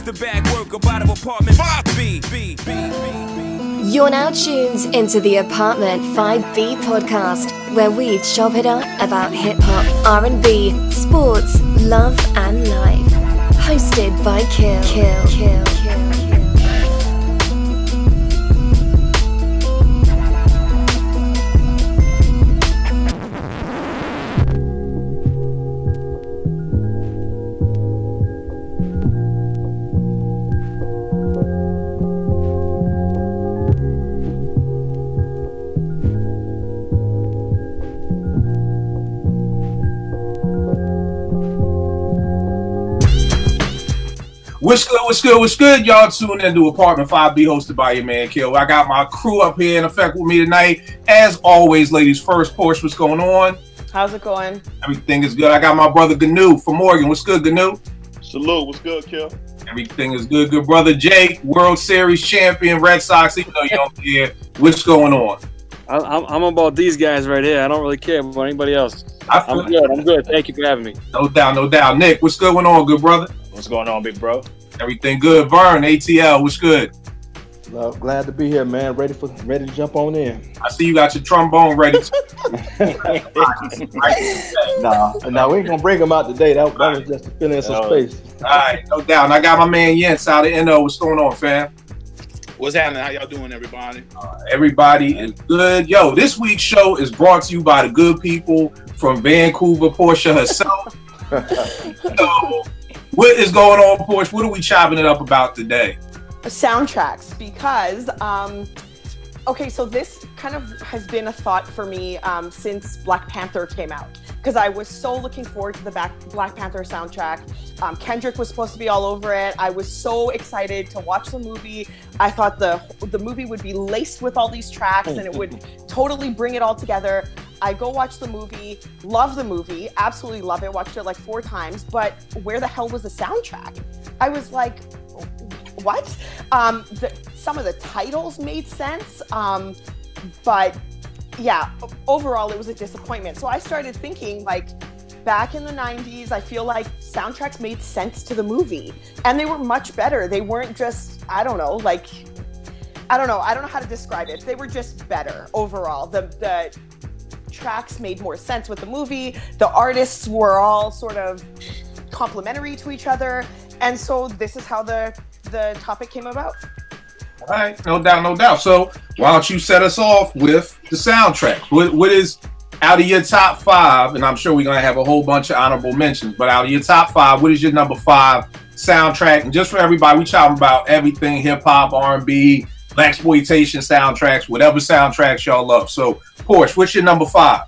Used to bag work about an apartment 5B. You're now tuned into the Apartment 5B podcast, where we chop it up about hip-hop, R&B, sports, love and life. Hosted by Kill. What's good? Y'all tuned into Apartment 5B, hosted by your man, Kill. I got my crew up here in effect with me tonight. As always, ladies first. Porsche, what's going on? How's it going? Everything is good. I got my brother Gnu from Morgan. What's good, Gnu? Salute. What's good, Kill? Everything is good. Good brother Jake, World Series champion, Red Sox, even though you don't care. What's going on? I'm about these guys right here. I don't really care about anybody else. I'm good. Thank you for having me. No doubt. Nick, what's going on, good brother? What's going on, big bro? Everything good. Vern, ATL, what's good? Well, glad to be here, man. Ready to jump on in. I see you got your trombone ready. No, we ain't gonna break them out today. That was just to fill in some space. All right, no doubt. And I got my man Jens out of NO. What's going on, fam? What's happening? How y'all doing, everybody? Everybody is good. Yo, this week's show is brought to you by the good people from Vancouver, Portia herself. So, what is going on, Porsche? What are we chopping it up about today? Soundtracks, because okay, so this kind of has been a thought for me since Black Panther came out, because I was so looking forward to the Black Panther soundtrack. Kendrick was supposed to be all over it. I was so excited to watch the movie. I thought the movie would be laced with all these tracks and it would totally bring it all together. I go watch the movie, love the movie, absolutely love it, watched it like 4 times, but where the hell was the soundtrack? I was like, what? Some of the titles made sense, but yeah, overall it was a disappointment. So I started thinking, like, back in the 90s, I feel like soundtracks made sense to the movie, and they were much better. They weren't just, I don't know how to describe it. They were just better overall. The tracks made more sense with the movie. The artists were all sort of complementary to each other, and so this is how the topic came about. All right, no doubt. So why don't you set us off with the soundtrack? What is, out of your top 5, and I'm sure we're gonna have a whole bunch of honorable mentions, but out of your top 5, what is your number 5 soundtrack? And just for everybody, we talking about everything hip hop, R&B, Blaxploitation soundtracks, whatever soundtracks y'all love. So Porsche, what's your number 5?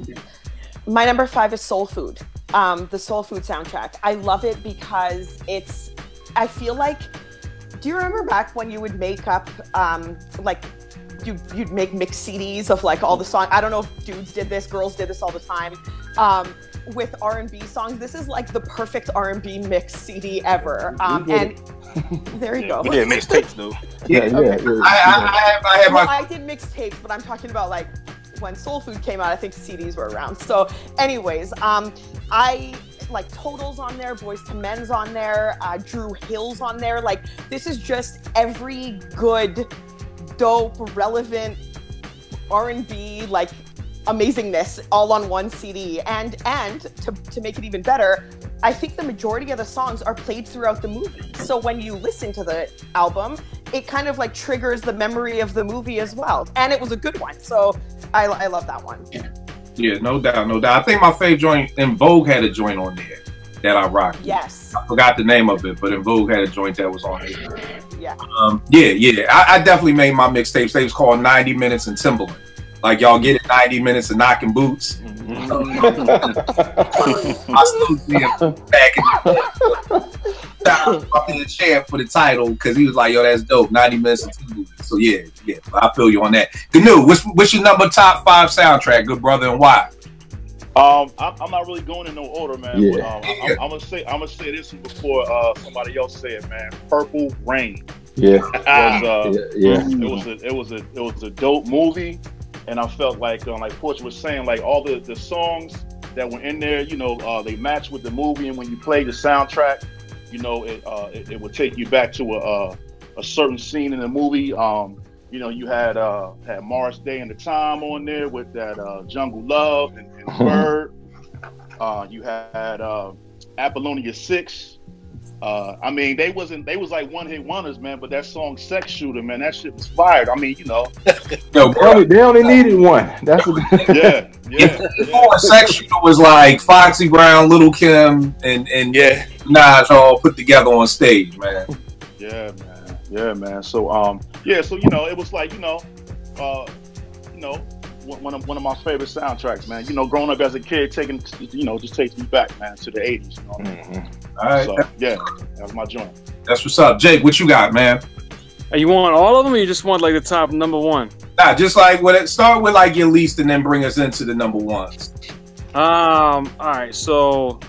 My number 5 is Soul Food, the Soul Food soundtrack. I love it because I feel like, do you remember back when you would make up, like, you'd make mixed CDs of like all the songs? I don't know if dudes did this, girls did this all the time. With R&B songs, this is like the perfect R&B mix CD ever. And there you go. We did mixtapes though. Yeah. I did mixtapes, but I'm talking about like when Soul Food came out. I think CDs were around. So, anyways, I like Total's on there, Boyz II Men's on there, Drew Hill's on there. Like, this is just every good, dope, relevant R&B like amazingness all on one CD. And to make it even better, I think the majority of the songs are played throughout the movie. So when you listen to the album, it kind of like triggers the memory of the movie as well. And it was a good one. So I love that one. Yeah, no doubt. I think my favorite joint, In Vogue had a joint on there that I rocked. Yes. I forgot the name of it, but In Vogue had a joint that was on there. Yeah. I definitely made my mixtapes. They was called 90 Minutes in Timberland. Like, y'all get it, 90 minutes of knocking boots. I still see him back in the champ for the title, because he was like, yo, that's dope. 90 minutes of Timberland. So yeah, I feel you on that. Gnu, what's your number top 5 soundtrack, good brother, and why? I'm not really going in no order, man. Yeah. But, I'm gonna say this one before somebody else say it, man. Purple Rain. Yeah. It was a dope movie, and I felt like Portia was saying, like all the songs that were in there, you know, they match with the movie, and when you play the soundtrack, you know, it would take you back to a certain scene in the movie. You know, you had Morris Day and the Time on there with that Jungle Love and Bird. You had Apollonia 6. I mean, they was like one-hit wonders, man. But that song "Sex Shooter," man, that shit was fired. I mean, you know, they only needed one. That's what. yeah. Sex Shooter was like Foxy Brown, Little Kim, and Minaj all put together on stage, man. Yeah, man. So so you know, it was like one of my favorite soundtracks, man. You know, growing up as a kid, just takes me back, man, to the '80s. You know what I mean? All right. So yeah, that was my joint. That's what's up, Jake. What you got, man? Hey, you want all of them, or you just want like the top number one? Nah, just like start with like your least, and then bring us into the number ones. All right. So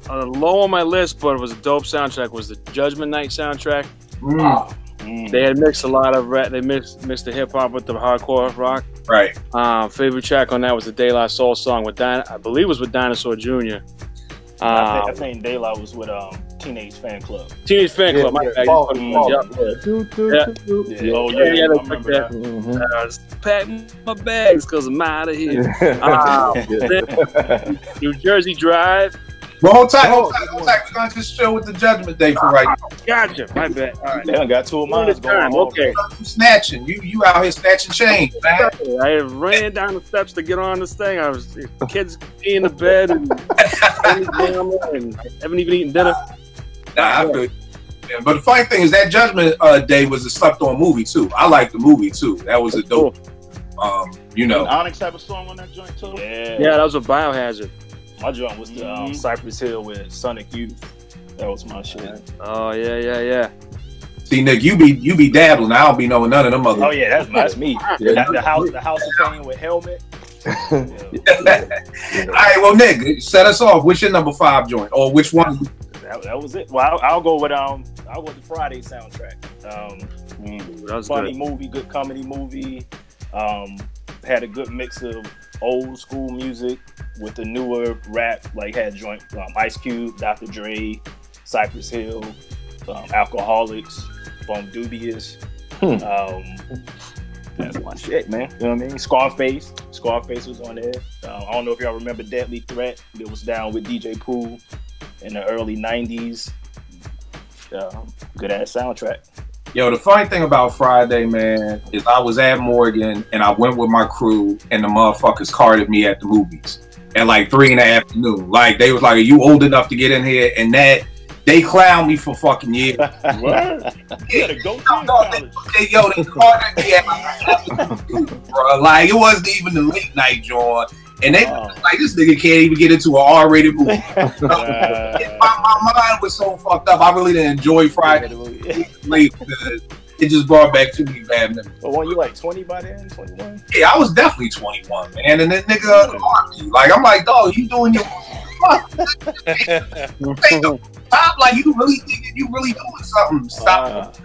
low on my list, but it was a dope soundtrack. Was the Judgment Night soundtrack? They had mixed a lot of rap. They mixed the hip hop with the hardcore rock. Right. Favorite track on that was the De La Soul song with I believe it was with Dinosaur Jr. I think De La was with Teenage Fan Club. Teenage Fan Club. My bad. Oh yeah, I remember that. Pack my bags because I'm out of here. New Jersey Drive. Well, hold tight. We're gonna just chill with the Judgment Day for right now. Gotcha. My bad. All right. They done got two of mine going. Okay. You snatching. You out here snatching chains, man. I ran down the steps to get on this thing. I was kids in the bed and haven't even eaten dinner. Nah, I feel you. Yeah, but the funny thing is that Judgment Day was a slept-on movie too. I like the movie too. That was a dope. You know. Did Onyx have a song on that joint too? Yeah, that was a Biohazard. My joint was the Cypress Hill with Sonic Youth. That was my shit. Oh yeah. See, Nick, you be dabbling. I don't be knowing none of them other. Oh yeah, that's me. The House of Pain with Helmet. All right, well, Nick, set us off. What's your number 5 joint, or which one? That was it. Well, I'll go with the Friday soundtrack. Funny movie, good comedy movie. Had a good mix of old school music with the newer rap, like had joint Ice Cube, Dr. Dre, Cypress Hill, Alcoholics, Bone Dubious. That's my shit, man. You know what I mean? Scarface was on there. I don't know if y'all remember Deadly Threat. It was down with DJ Pooh in the early 90s. Good ass soundtrack. Yo, the funny thing about Friday, man, is I was at Morgan and I went with my crew and the motherfuckers carded me at the movies at like 3 in the afternoon. Like, they was like, are you old enough to get in here? And that, they clowned me for fucking years. What? You gotta go to college. They carded me at bro. Like, it wasn't even the late night joint. And they like, this nigga can't even get into an R-rated movie. My mind was so fucked up. I really didn't enjoy Friday late because it just brought back too many bad memories. But when you like 20 by then, 21? Yeah, I was definitely 21, man. And then nigga, like, I'm like, dog, you doing your stop, like, you really thinking you really doing something. Stop.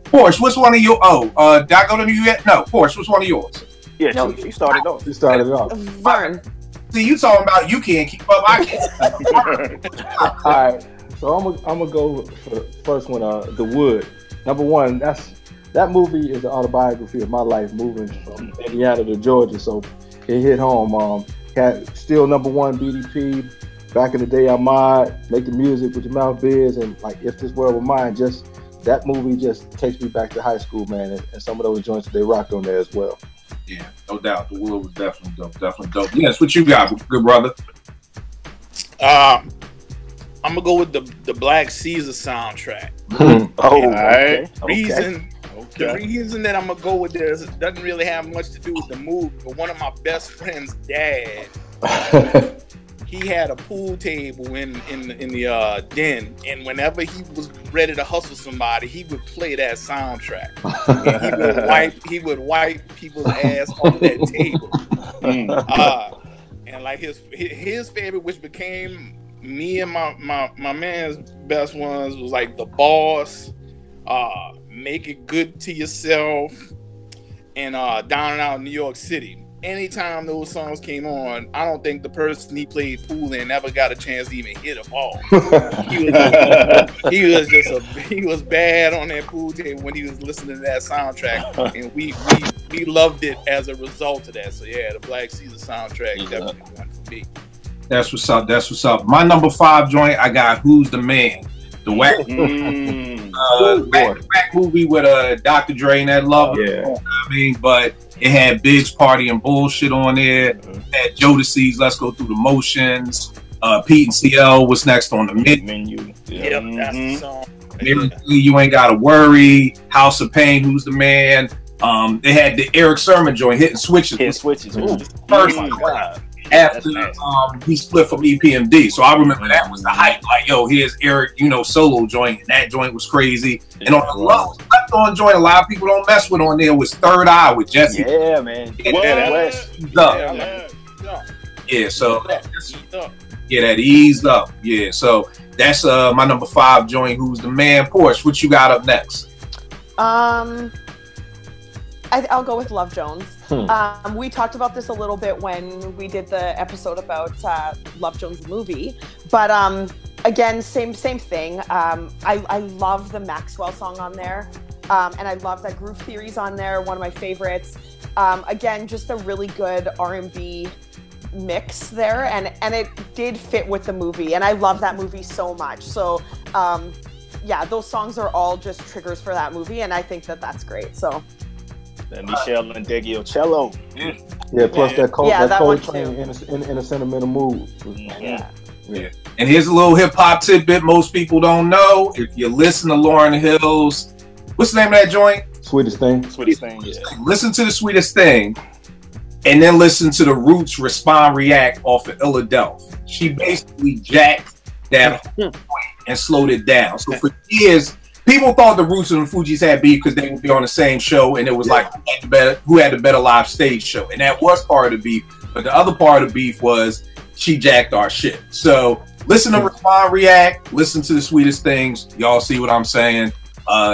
Porsche, what's one of your did I go to you yet? No, Porsche, what's one of yours? Yeah, no, you started off. You started off. Vern. See, you talking about you can't keep up. I can't. All right, so I'm gonna go for the first one. The Wood. Number 1. That movie is an autobiography of my life, moving from Indiana to Georgia. So it hit home. Still number 1 BDP. Back in the day, I'm Make the Music with Your Mouth Biz, and like If This World Were Mine. Just that movie just takes me back to high school, man, and some of those joints they rocked on there as well. Yeah, no doubt. The Wood was definitely dope. Yes, what you got, good brother? I'm gonna go with the Black Caesar soundtrack. Okay. The reason that I'm gonna go with this doesn't really have much to do with the movie, but one of my best friend's dad, he had a pool table in the den, and whenever he was ready to hustle somebody, he would play that soundtrack. And he would wipe people's ass off that table. And like his favorite, which became me and my man's best ones, was like The Boss, Make It Good to Yourself, and Down and Out New York City. anytime those songs came on, I don't think the person he played pool in ever got a chance to even hit a ball. He was bad on that pool table when he was listening to that soundtrack, and we loved it as a result of that. So yeah, the Black Caesar soundtrack definitely won for me. That's what's up. That's what's up. My number 5 joint, I got Who's the Man? The Whack, Whack movie with Dr. Dre and that love. Yeah. You know what I mean, but it had Biggs Party and Bullshit on there. It had Jodeci's Let's Go Through the Motions. Pete and CL was next on the menu. Yep, that's the song. You Ain't Gotta Worry. House of Pain, Who's the Man? They had the Eric Sermon joint, Hitting Switches. Ooh. First Oh my God. after he split from EPMD. So I remember that was the hype. Like, yo, here's Eric, solo joint. And that joint was crazy. And on the left on joint, a lot of people don't mess with on there was Third Eye with Jesse. Yeah, man. Yeah, so that eased up. Yeah, so that's my number 5 joint, Who's the Man? Porsche, what you got up next? I'll go with Love Jones. We talked about this a little bit when we did the episode about Love Jones the movie, but again, same thing. I love the Maxwell song on there, and I love that Groove Theory's on there, one of my favorites. Again, just a really good R&B mix there, and it did fit with the movie, and I love that movie so much. So yeah, those songs are all just triggers for that movie, and I think that that's great. So Michelle and Deggio cello. Yeah, plus that Cold Train too. in a sentimental mood. Yeah. And here's a little hip hop tidbit most people don't know. If you listen to Lauryn Hill's, what's the name of that joint? Sweetest Thing. Yeah. Listen to The Sweetest Thing, and then listen to the Roots Respond React off of Philadelphia. She basically jacked that point and slowed it down. So for years, people thought the Roots and the Fugees had beef because they would be on the same show, and it was like who had the better live stage show, and that was part of the beef. But the other part of the beef was she jacked our shit. So listen to Respond React, listen to The Sweetest Things. Y'all see what I'm saying?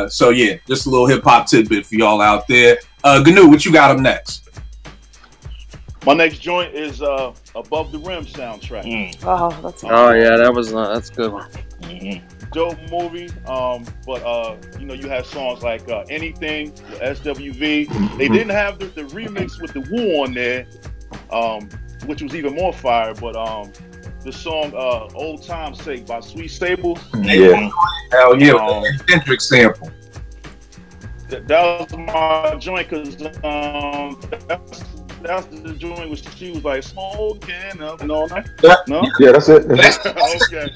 So yeah, just a little hip hop tidbit for y'all out there. Gnu, what you got up next? My next joint is Above the Rim soundtrack. Oh, that's yeah, that's a good one. Dope movie, but you have songs like Anything, SWV. They didn't have the remix with the Woo on there, which was even more fire. But the song "Old Time's Sake" by Sweet Staples. Yeah, hell yeah, Kendrick sample. That was my joint because that's the joint where she was like smoking up and all night. No, yeah, that's it. Okay,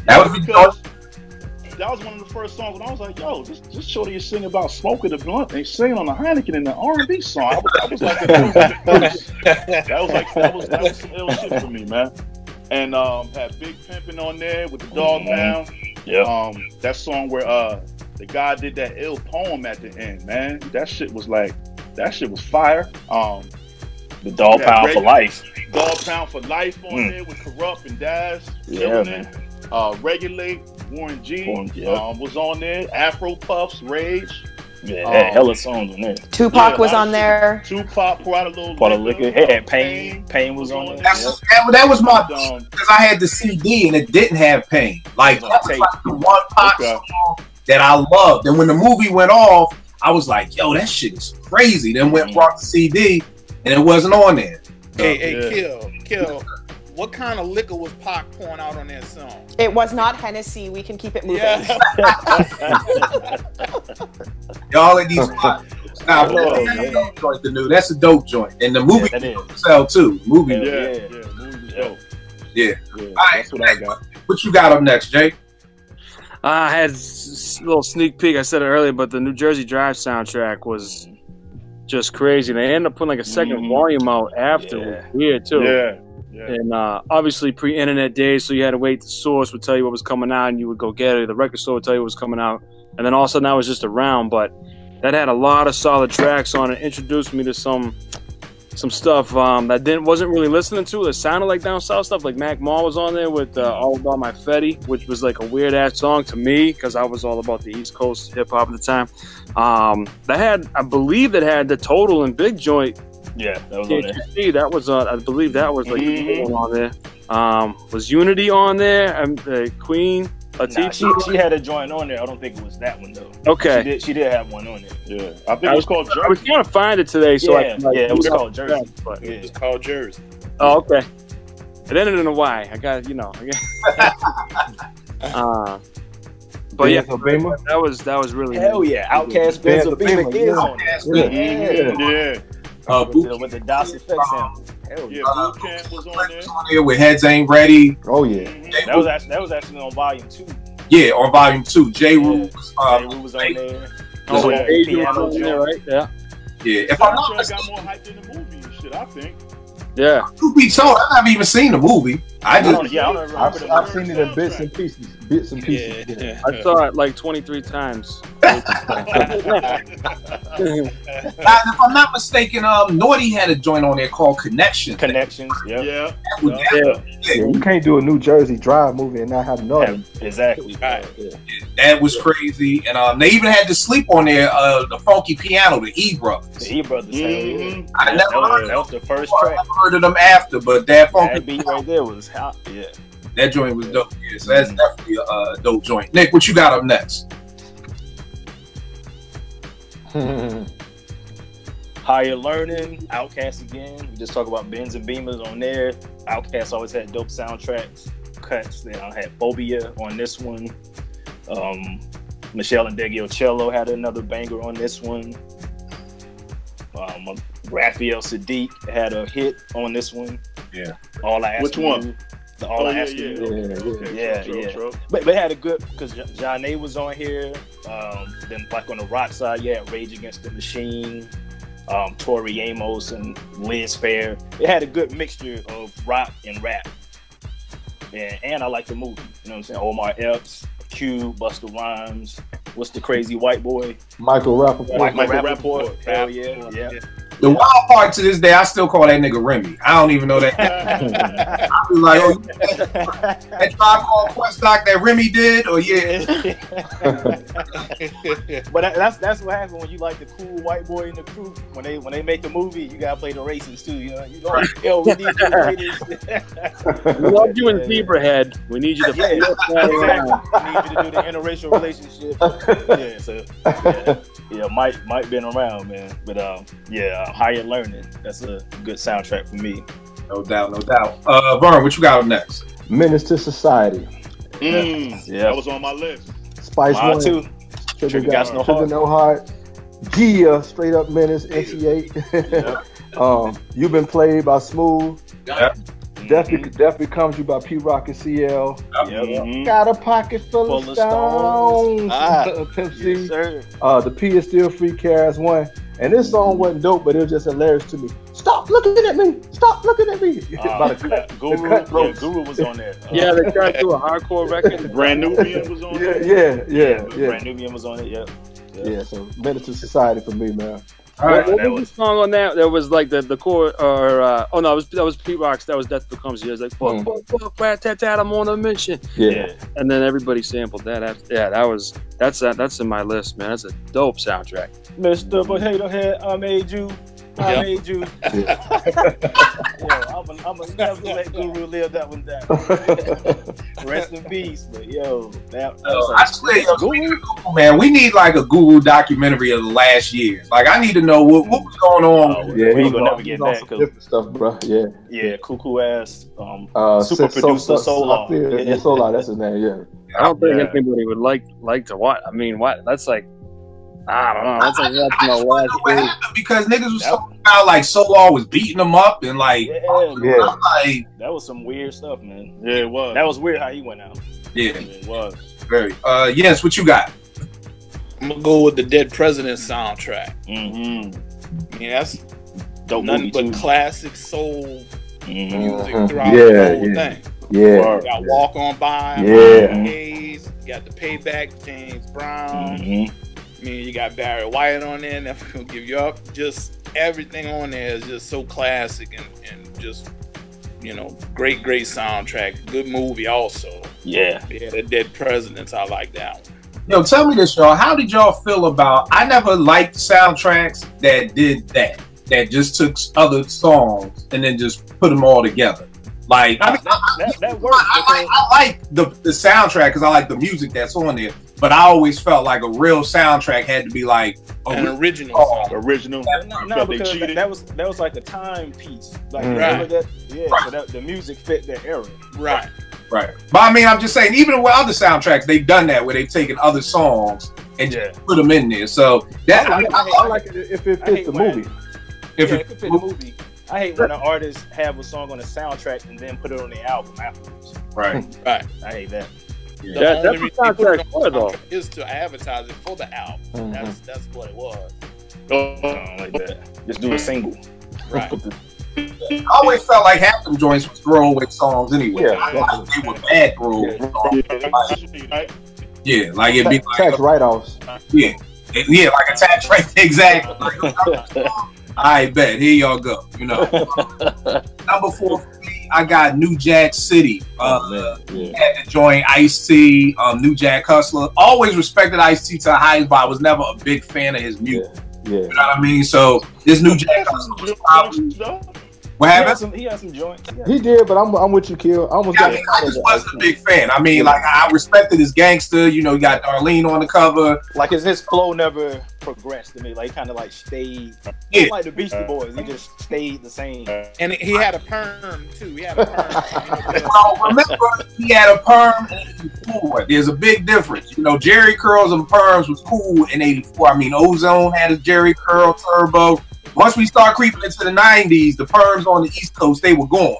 That was because that was one of the first songs when I was like, yo, this shorty is singing about smoking the blunt and singing on the Heineken in the R&B song. I was like, that was some ill shit for me, man. And had Big Pimpin' on there with the Dog Pound. Yeah. That song where the guy did that ill poem at the end, man. That shit was fire. The Dog Pound for Life. Dog Pound for Life on there with Corrupt and Daz. Yeah, man. Regulate, Warren G was on there. Afro Puffs, Rage. Yeah, had hella songs on there. Tupac was on there. Tupac brought a little liquor. Had Pain. Pain was on there. That was my because I had the CD and it didn't have Pain. Like that was like the one pop song that I loved. And when the movie went off, I was like, yo, that shit is crazy. Then brought the CD and it wasn't on there. Hey, Kill. What kind of liquor was Pac pouring out on that song? It was not Hennessy. We can keep it moving. Yeah. Y'all in these spots. That's a dope joint. And the movie sell too. Movie. Movie's dope. Yeah. All right, that's what I got. What you got up next, Jake? I had a little sneak peek. I said it earlier, but the New Jersey Drive soundtrack was just crazy. They ended up putting like a second volume out after. Yeah, too. Yeah. And obviously pre-internet days, so you had to wait. The source would tell you what was coming out, and you would go get it. The record store would tell you what was coming out, and then all of a sudden that was just around. But that had a lot of solid tracks on it. Introduced me to some stuff that wasn't really listening to. It sounded like down south stuff. Like Mac Mall was on there with All About My Fetty, which was like a weird ass song to me because I was all about the East Coast hip hop at the time. I believe that had the Total and Big Joint Yeah, that was on there. THC, that was on. I believe that was like the one on there. Was Unity on there? Queen. Nah, she had a joint on there. I don't think it was that one though. Okay. She did have one on there. Yeah, I think it was called Jersey. I was trying to find it today, so it was called Jersey. It was called Jersey. Oh, okay. It ended in a Y. I got but yeah, that was really yeah. Outkast Benz of Beamer is on there. Yeah. With the DOS effect sample. Hell Yeah, yeah. Boot Camp was on there. With Heads Ain't Ready. Oh yeah. That was actually on volume 2. Yeah, on volume 2. J. Rue was on there. Oh, Yeah, piano there, right? Yeah. Yeah. If I'm not Soundtrack got more hype than the movie and shit, I think. Yeah. truth be told, I've never even seen the movie. I don't remember I've seen it in bits and pieces. Yeah. I saw it like 23 times. Now, if I'm not mistaken, Naughty had a joint on there called Connections. Yeah. You can't do a New Jersey Drive movie and not have Naughty. Exactly. Right. That was crazy. And they even had to sleep on there, the funky piano, the E Brothers. The E Brothers. I never heard that was the first I track. heard of them after, but that funky That beat right there was hot. Yeah. that joint was dope. Yeah, so that's definitely a dope joint. Nick, what you got up next? Higher Learning, Outkast again. We just talk about Benz and Beamers on there. Outkast always had dope soundtracks, cuts. Then I had Phobia on this one. Michelle and Cello had another banger on this one. Raphael Sadiq had a hit on this one. Yeah. All I ask Which one? The All I Ask You. Yeah. But they had a good, because Johnny was on here. Then like on the rock side, Rage Against the Machine, Tori Amos and Liz Phair. It had a good mixture of rock and rap. And I like the movie. You know what I'm saying? Omar Epps, Q, Busta Rhymes. What's the crazy white boy? Michael Rappaport. Michael Rappaport. Hell yeah. The wild part to this day, I still call that nigga Remy. I don't even know that. I be like, oh, that Tribe Called Quest doc that Remy did, or But that's what happens when you like the cool white boy in the crew. When they make the movie, you gotta play the races too. You know, yo, we need you to play this. We love you in Zebrahead. We need you to play this. Exactly. We need you to do the interracial relationship. Mike been around, man. But Higher Learning. That's a good soundtrack for me. No doubt. Vern, what you got up next? Menace to Society. That was on my list. Spice One too. Trigger Got No Heart. Gia, Straight Up Menace, NC8. You've Been Played by Smooth. Yep. Death Becomes You by P Rock and CL. Yep. Got a Pocket Full of Stones. Pimp C. Yes, sir. The P Is Still Free, KRS One. And this song wasn't dope, but it was just hilarious to me. Stop looking at me! Stop looking at me! Guru was on there. They tried to do a hardcore record. Brand Nubian was on there. Brand Nubian was on it. Yeah. So Menace to Society for me, man. All right, what was the song on that? There was like the core, or that was Pete Rock's. That was Death Becomes You. It was like fuck, rat tat tat, I'm on a mission. Yeah. And then everybody sampled that. That's in my list, man. That's a dope soundtrack. Mr. Potato Head, I made you. I made you. I'm gonna never let Guru live that one down. Rest in peace, but I swear, Guru, man, we need like a Guru documentary of the last years. Like, I need to know what was going on. We ain't gonna never get that. Different stuff, bro. Yeah, cuckoo ass, super producer Solar. Solar, that's his name. Yeah. I don't think anybody would like to watch. I mean, what? That's like, I don't know. That's like watching the last what happened because niggas was talking about like Solar was beating them up and like, that was some weird stuff, man. Yeah, it was. That was weird how he went out. Yeah, it was very. Yes, what you got? I'm gonna go with the Dead President soundtrack. I mean, that's dope, nothing but classic soul music throughout the whole thing. Yeah, you got Walk On By, Hayes, you got The Payback, James Brown. I mean, you got Barry White on there, Never Gonna Give You Up. Just everything on there is just so classic and just, great soundtrack. Good movie also. Yeah, The Dead Presidents, I like that one. Yo, tell me this, y'all. How did y'all feel about? I never liked soundtracks that did that. that just took other songs and then just put them all together. Like, I mean, that works. I like the soundtrack because I like the music that's on there. But I always felt like a real soundtrack had to be like an original song. Original. No, because that was like a timepiece. Like, right. So the music fit that era. Right. Right. But I mean, I'm just saying, even with other soundtracks, they've done that where they've taken other songs and just put them in there. So that I like it if it fits the movie. If it fits the movie. I hate when an artist have a song on a soundtrack and then put it on the album afterwards. Right. Right. I hate that. The only reason they put it on the soundtrack is to advertise it for the album. That's what it was. Like that. Just do a single. Right. I always felt like half them joints was throwaway songs anyway. They were bad throwaway songs. Yeah, like it'd be like tax write-offs. Yeah, like a tax write. Exactly. I bet. Here y'all go. You know, number 4 for me, I got New Jack City. Had to join Ice-T, New Jack Hustler. Always respected Ice-T to the highest, but I was never a big fan of his music. You know what I mean? So this New Jack Hustler was probably. What happened? He had some joints. He did, but I'm with you, Kill. I just wasn't a big fan. I mean, like I respected his gangster. You know, you got Darlene on the cover. Like his flow never progressed to me. Like kind of like stayed. Like the Beastie Boys, he just stayed the same. And he had a perm too. He had a perm. Well, remember, he had a perm in '84. There's a big difference. You know, Jerry curls and perms was cool in '84. I mean, Ozone had a Jerry curl, Turbo. Once we start creeping into the 90s, the perms on the East Coast, they were gone.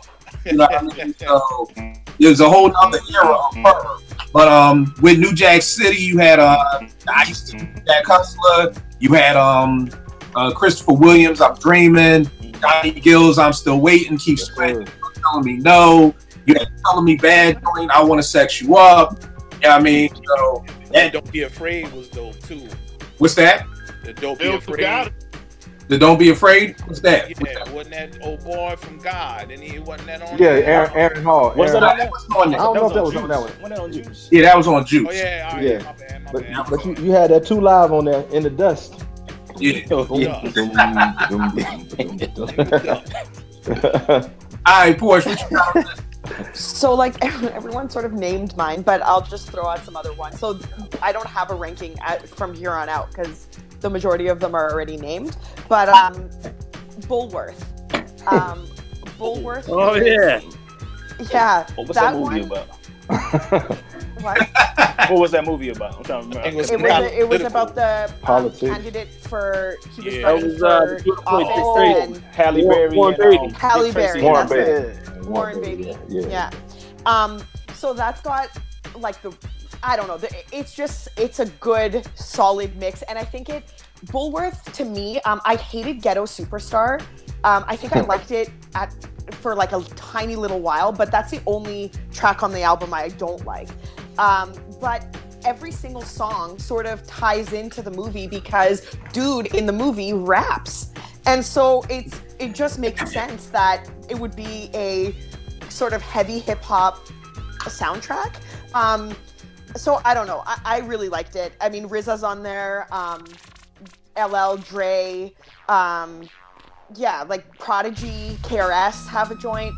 You know what I mean? So there's a whole other era of perm. But with New Jack City, you had Ice-T, Jack Hustler. You had Christopher Williams, I'm Dreaming. Johnny Gill's, I'm Still Waiting. Keep Sweating, Telling Me No. You had Telling Me Bad, I Want to Sex You Up. You know what I mean? So Don't Be Afraid was dope too. What's that? The Don't Be Afraid. The Don't Be Afraid? What's that? Yeah, wasn't that old boy from God? And he wasn't that on Aaron Hall. Was that on that? I don't know if that was on that one. Wasn't that on Juice? Yeah, that was on Juice. Oh, yeah, all right, my bad. But you had that 2 Live on there, In the Dust. Yeah. All right, Porsche, what you got? So, like, everyone sort of named mine, but I'll just throw out some other ones. So I don't have a ranking from here on out because the majority of them are already named. But Bullworth. Bullworth. Oh, yeah. Yeah. What was that movie about? What was that movie about? I'm trying to remember. It was about the candidate for he was running for office and Halle Berry. Halle Berry. Warren Beatty. Yeah. So that's got like I don't know. It's a good solid mix, and I think Bullworth to me. I hated Ghetto Superstar. I think I liked it for like a tiny little while, but that's the only track on the album I don't like. But every single song sort of ties into the movie because dude in the movie raps. And so it just makes sense that it would be a sort of heavy hip hop soundtrack. So I don't know. I really liked it. I mean, RZA's on there, LL, Dre, yeah, like Prodigy, KRS have a joint.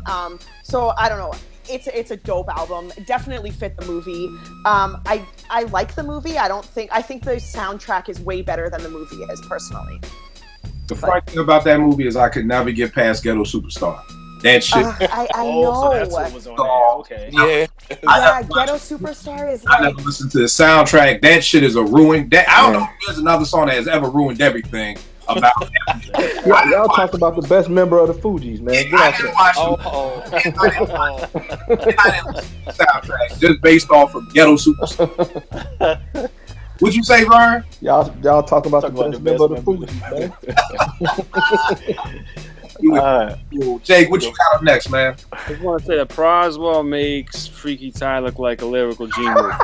So I don't know. It's a dope album. It definitely fit the movie. I like the movie. I think the soundtrack is way better than the movie is personally. The funny thing about that movie is I could never get past Ghetto Superstar. That shit. I know. So that's what was on there. Okay. Yeah. Yeah, Ghetto Superstar is like... I never listened to the soundtrack. That shit is a ruin. I don't know if there's another song that has ever ruined everything about everything. Y'all talked about the best member of the Fugees, man. I didn't watch I didn't listen to the soundtrack just based off of Ghetto Superstar. What'd you say, Vern? Y'all talk about the best member of the Fugees, man. Jake, what you got up next, man? I just want to say that Proswell makes Freaky Ty look like a lyrical genius.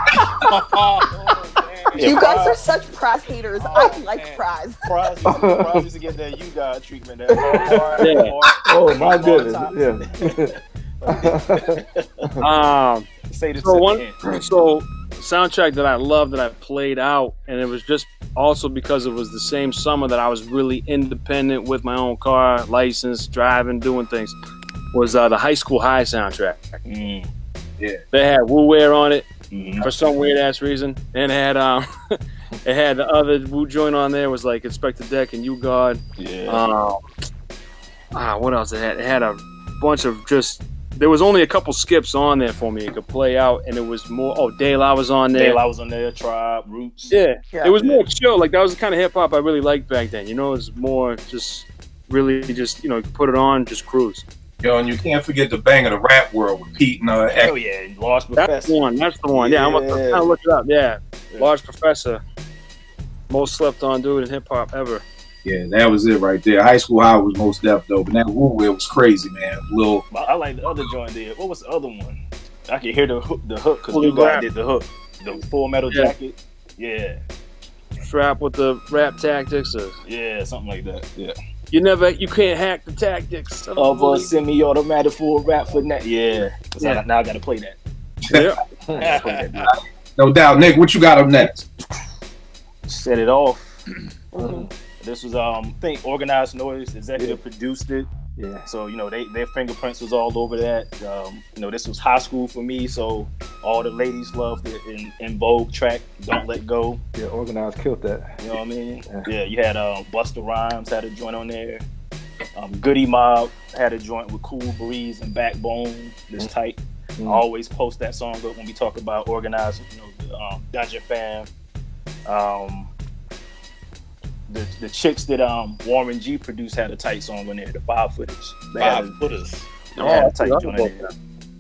You guys are such Praz haters. I like Praz. Praz used to get that you God treatment. Oh my goodness! Yeah. So soundtrack that I love that I played out, and it was just also because it was the same summer that I was really independent with my own car, license, driving, doing things, was the High School High soundtrack. Yeah. They had Wu Wear on it for some weird ass reason, and it had it had the other Wu joint on there, was like Inspector Deck and You God. Yeah. What else it had? It had a bunch of just. There was only a couple skips on there for me. It could play out, and it was more. Oh, De La was on there. De La was on there. Tribe, Roots. Yeah. It was more chill. Like that was the kind of hip hop I really liked back then. You know, it was more just really just you put it on, just cruise. Yo, and you can't forget the bang of the rap world with Pete and Oh yeah, Large Professor. That's the one. That's the one. Yeah, I'm trying to look it up. Yeah, Large Professor, most slept on dude in hip hop ever. Yeah, that was it right there. High School High was most def though, but that Wu was crazy, man. I like the other joint there. What was the other one? I could hear the hook because you guys did the hook. The Full Metal Jacket. Yeah. Strap with the rap tactics. Yeah, something like that. Yeah. You can't hack the tactics of a semi-automatic full rap for net. Yeah. Now I gotta play that. Yeah. No doubt. Nick, what you got up next? Set It Off. This was I think Organized Noise executive produced it. Yeah. So their fingerprints was all over that. This was high school for me, so all the ladies loved it. In Vogue track, Don't Let Go. Yeah, Organized killed that. You know what I mean? Yeah. You had Busta Rhymes had a joint on there. Goody Mob had a joint with Cool Breeze and Backbone. This tight. I always post that song up when we talk about Organized. The Dungeon Fam. The chicks that Warren G produced had a tight song on there, the 5 footage. 5 footers. Yeah, tight joint on there.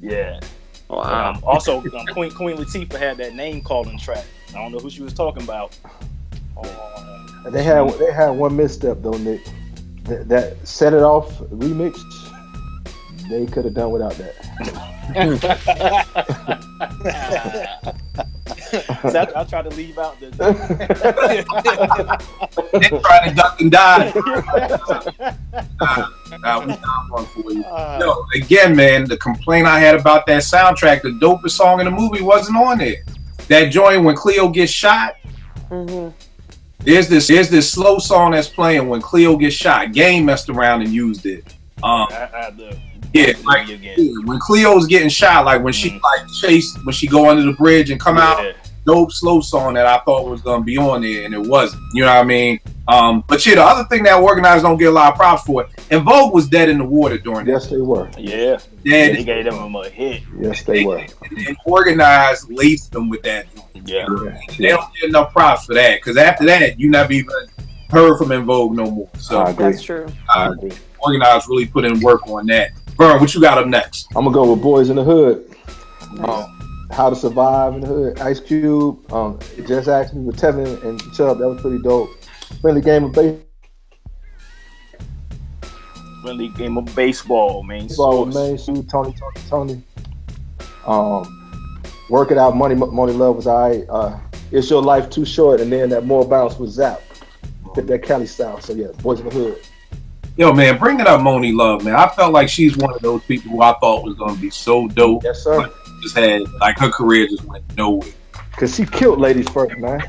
Yeah. Wow. Also, Queen Latifah had that name calling track. I don't know who she was talking about. They had one misstep though, Nick. That Set It Off remix. They could have done without that. So I try to leave out the. Nick trying to duck and dive. We got one for you. No, again, man, the complaint I had about that soundtrack, the dopest song in the movie wasn't on there. That joint when Cleo gets shot. There's this slow song that's playing when Cleo gets shot. Game messed around and used it. When Cleo's getting shot, like when she when she go under the bridge and come out, dope slow song that I thought was gonna be on there and it wasn't. You know what I mean? But yeah, the other thing that Organized don't get a lot of props for, and Vogue was dead in the water during that. Yes, they were. Yeah. They gave them a hit. Yes, they were. And Organized laced them with that. Yeah. They don't get enough props for that because after that, you never even heard from En Vogue no more. So that's true. I agree. Organized really put in work on that. Vern, what you got up next? I'm gonna go with Boys in the Hood. How to Survive in the Hood. Ice Cube. Just Ask Me with Tevin and Chubb. That was pretty dope. Friendly game of baseball, man. Baseball with Main Suit, Tony. Work It Out, Money Love was alright. It's Your Life Too Short, and then that More Bounce was Zap. Fit that Cali style. So yeah, Boys in the Hood. Yo, man, bringing up Moni Love, man. I felt like she's one of those people who I thought was going to be so dope. Yes, sir. Just had, like, her career just went nowhere. Because she killed Ladies First, man.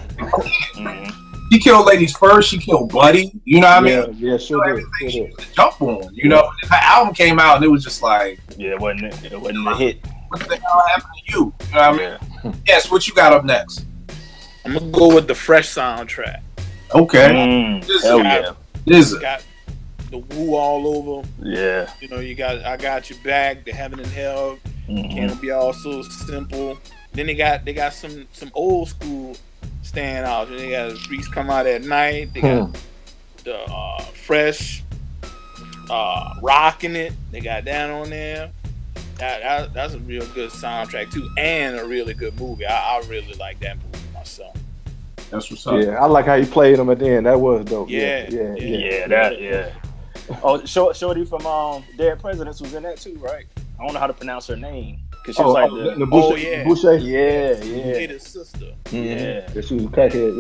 She killed Ladies First. She killed Buddy. You know what I mean? Yeah, sure did. She was a jump on, you know? And her album came out, and it was just like... Yeah, it wasn't a hit. What the hell happened to you? You know what I mean? Yes, what you got up next? I'm going to go with the Fresh soundtrack. Okay. This got the Woo all over. Yeah. You got I Got Your Back, the Heaven and Hell. Can It Be All So Simple? Then they got some old school standouts. They got Streets Come Out at Night. They got the Fresh Rockin' It. They got that on there. That's a real good soundtrack too, and a really good movie. I really like that movie myself. That's what's up. Yeah, I like how you played them at the end. That was dope. Yeah. Oh, Shorty from Dead Presidents was in that too, right? I don't know how to pronounce her name because she was like the Boucher. Yeah. His sister. Yeah. She was a crackhead.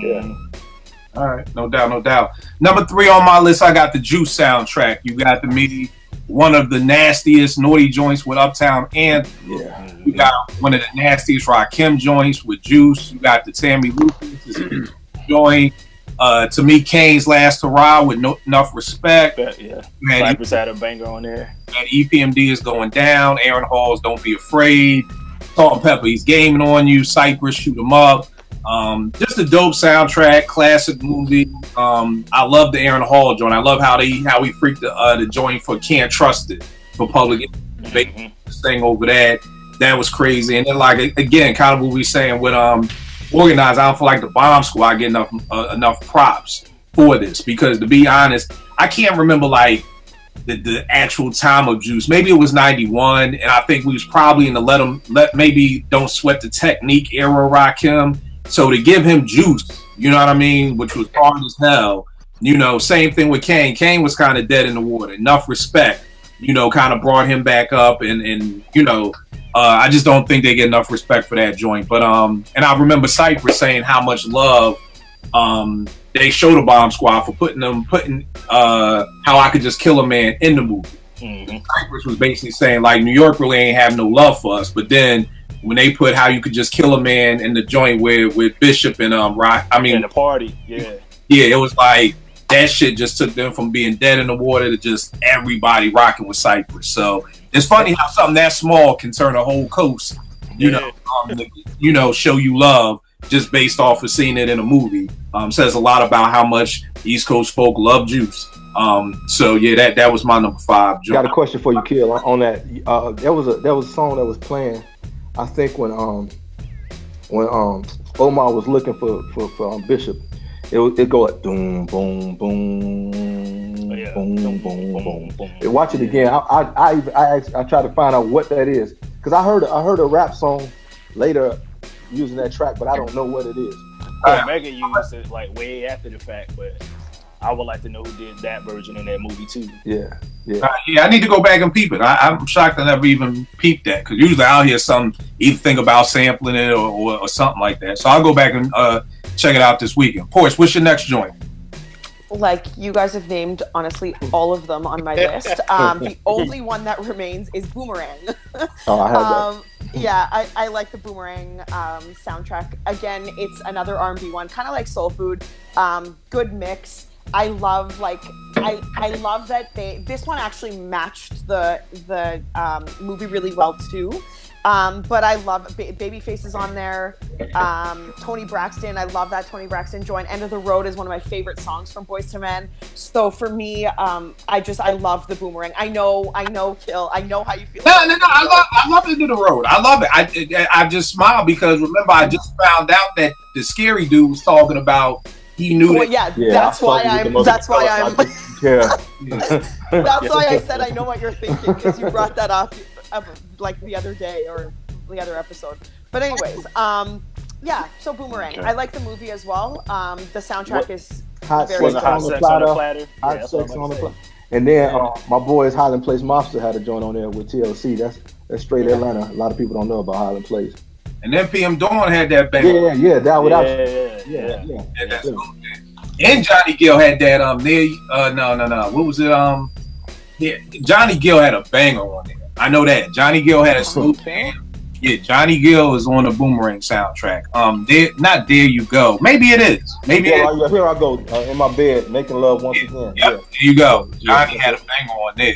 Yeah. All right, no doubt. Number 3 on my list, I got the Juice soundtrack. You got the MIDI, one of the nastiest naughty joints with Uptown Ant. Yeah. You got one of the nastiest Rakim joints with Juice. You got the Tammy Lucas. joint. To me, Kane's Last Hurrah with Enough Respect. Yeah. Cypress had a banger on there. And EPMD is going down. Aaron Hall's Don't Be Afraid. Salt and Pepper, He's Gaming on You. Cypress, Shoot 'Em Up. Just a dope soundtrack, classic movie. I love the Aaron Hall joint. I love how he freaked the joint for Can't Trust It for public thing over that. That was crazy. And then like again, kind of what we saying with Organized, I don't feel like the Bomb Squad get enough props for this, because to be honest, I can't remember like the actual time of Juice. Maybe it was 91, and I think we was probably in the maybe Don't Sweat the Technique era Rakim. So to give him Juice, you know what I mean, which was hard as hell. You know, same thing with Kane. Kane was kind of dead in the water. Enough Respect, you know, kind of brought him back up, and you know, I just don't think they get enough respect for that joint. But and I remember Cypress saying how much love they showed the Bomb Squad for putting How I Could Just Kill a Man in the movie. Cypress was basically saying like New York really ain't have no love for us, but then when they put How You Could Just Kill a Man in the joint with Bishop and the party, yeah, it was like that shit just took them from being dead in the water to just everybody rocking with Cypress. So it's funny how something that small can turn a whole coast, you know, show you love just based off of seeing it in a movie. Says a lot about how much East Coast folk love Juice. So yeah, that was my number 5. Got a question for you, Kill, on that. There was a song that was playing, I think when Omar was looking for Bishop. It go like boom, boom, boom, boom, boom, boom, boom. Watch it again. I try to find out what that is, because I heard a rap song later using that track, but I don't know what it is. Mega used it like way after the fact, but I would like to know who did that version in that movie too. Yeah. I need to go back and peep it. I'm shocked I never even peeped that, because usually I'll hear some either think about sampling it or something like that. So I'll go back and check it out this weekend. Porsche, what's your next joint? Like you guys have named, honestly, all of them on my list. The only one that remains is Boomerang. Oh, I have that. Yeah, I like the Boomerang soundtrack. Again, it's another R&B one, kind of like Soul Food. Good mix. I love I love that this one actually matched the movie really well too. But I love Babyface is on there. Tony Braxton, I love that Tony Braxton joint. End of the Road is one of my favorite songs from Boyz II Men. So for me, I love the Boomerang. I know, Kill. I know how you feel. No. I love End of the Road. I love it. I just smile because remember I just found out that the scary dude was talking about. He knew it. Yeah, that's why I'm. That's why I said I know what you're thinking, because you brought that up like the other day or the other episode. But anyways, yeah. So Boomerang. I like the movie as well. The soundtrack is Hot very Sex good. on the Platter. Hot Sex on the Platter. And then my boys Highland Place Mobster had a joint on there with TLC. That's straight Atlanta. A lot of people don't know about Highland Place. And then PM Dawn had that bang. Yeah, that without. Yeah. And Johnny Gill had that no. What was it? Yeah, Johnny Gill had a banger on there. I know that. Johnny Gill had a smooth band. Yeah, Johnny Gill is on the Boomerang soundtrack. Not There You Go. Maybe it is. Maybe here I go in my bed making love once again. Yep, there you go. Johnny had a banger on there.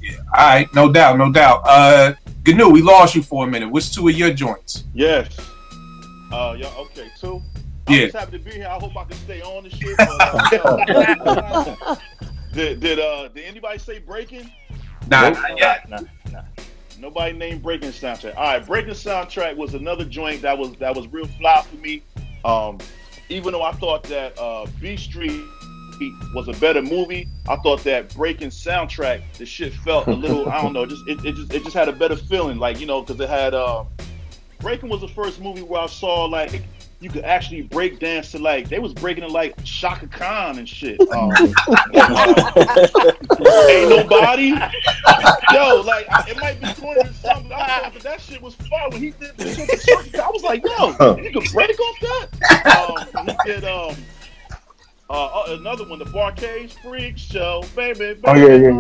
Yeah. All right, no doubt. Gnu, we lost you for a minute. What's 2 of your joints? Yes. Yeah. Okay. 2. I'm just happy to be here. I hope I can stay on the shit. But, did anybody say Breaking? Nah, not yet. Nah. Nobody named Breaking soundtrack. All right, Breaking soundtrack was another joint that was real fly for me. Even though I thought that B Street was a better movie, I thought that Breaking soundtrack, the shit felt a little, I don't know, it just had a better feeling, like, you know, because it had Breaking was the first movie where I saw like you could actually break dance to, like, they was breaking it like Shaka Khan and shit. Ain't Nobody. Yo, like, it might be corny or something, but that shit was fun when he did the shit with Shaka Khan. I was like, yo, you could break off that? He did another one, the Barcade Freak Show, baby. Oh yeah.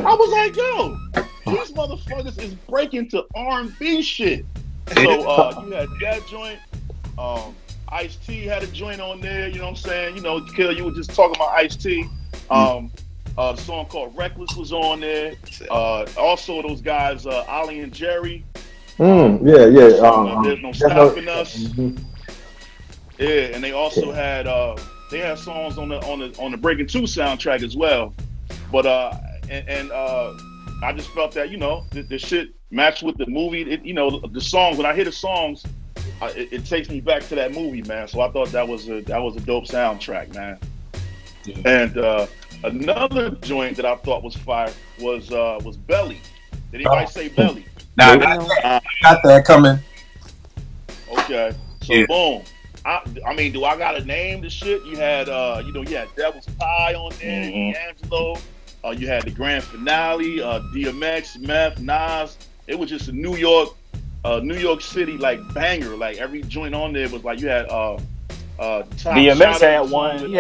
I was like, yo, these motherfuckers is breaking to R&B shit. So you had that joint. Ice-T had a joint on there, you know what I'm saying? You know, Killer, you were just talking about Ice-T. The song called Reckless was on there. Also, those guys, Ollie and Jerry. Yeah. There's no stopping us. Yeah, and they also had songs on the Breaking 2 soundtrack as well. But I just felt that, you know, the shit matched with the movie. You know, the songs, when I hear the songs, it takes me back to that movie, man. So I thought that was a dope soundtrack, man. Yeah. And another joint that I thought was fire was Belly. Did anybody say Belly? Nah, got that coming. Okay, so boom. I mean, do I gotta name the shit? You had you had Devil's Pie on there, D'Angelo. You had the grand finale, DMX, Meth, Nas. It was just a New York City like banger. Like every joint on there was like you had DMX had one.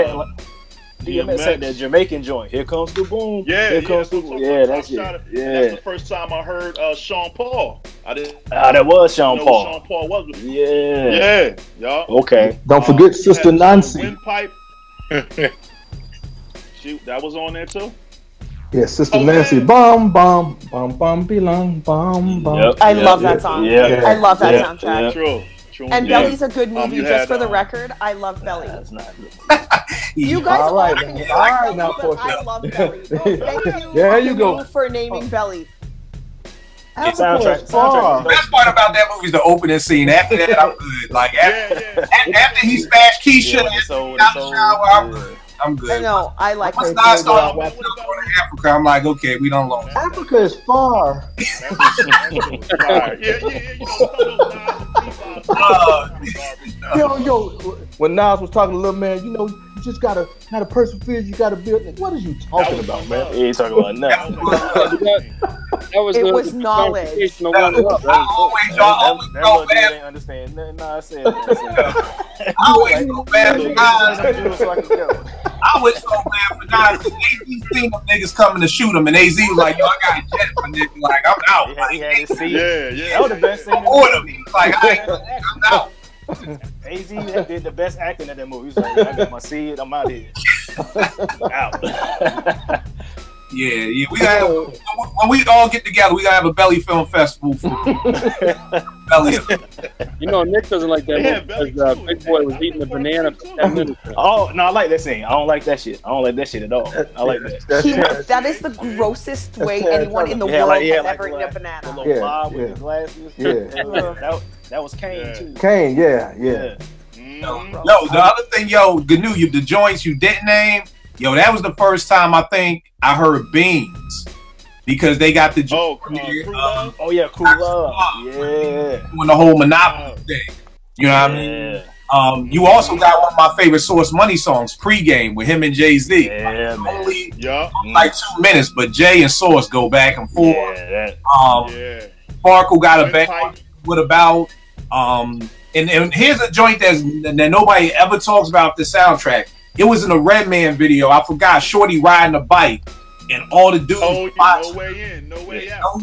DMX had that Jamaican joint. Here comes the boom. Here comes the boom. Yeah, that's it. That's the first time I heard Sean Paul. That was Sean Paul. Sean Paul was with me. Yeah. Okay. Don't forget Sister Nancy. Windpipe. Shoot, that was on there too. Yeah, Sister Nancy. Bum bum bum bum belong bum bum. I love that song. Yeah. I love that soundtrack. True. And Belly's a good movie. Just for the record, I love Belly. You guys all right, can all right now, I love Belly. Thank you. There you go for naming Belly. Soundtrack. The best part about that movie is the opening scene. After that, I'm good. Like after he smashed Keisha, I'm good. I know. I like Once I started going to Africa, I'm like, okay, we don't lost. Africa is far. Yo, when Nas was talking to Lil Man, you know, you just gotta persevere. You gotta build. What are you talking about, man? He ain't talking about nothing. It was knowledge. I always go bad. Didn't understand nothing I said. I always go bad for Nas. I was so bad for Nas because AZ seen them niggas coming to shoot him, and AZ was like, "Yo, I got a jet for nigga. Like, I'm out." He had his seat. Yeah. That was the best scene. Like, I'm out. AZ did the best acting in that movie. He's like, I got my seat. I'm out here. Out. Yeah. We gotta when we all get together, we gotta have a Belly Film Festival for Belly. You know, Nick doesn't like that because Big Boy was eating a banana for 10 minutes. Oh no, I like that scene. I don't like that shit. I don't like that shit at all. I like that. That is the grossest way anyone in the world has ever eaten a banana. The little bob with the glasses. That was Kane too. Kane, yeah. Yo, the other thing, Gnu, the joints you didn't name. Yo, that was the first time I think I heard Beans because they got the Crew Love. Yeah. Doing the whole Monopoly thing. You know what I mean? You also got one of my favorite Source Money songs, Pregame, with him and Jay-Z. Yeah, only like 2 minutes, but Jay and Source go back and forth. Sparkle got a bang. What about? And here's a joint that nobody ever talks about the soundtrack. It was in a Redman video. I forgot. Shorty riding a bike, and all the dudes. No way in, no way out.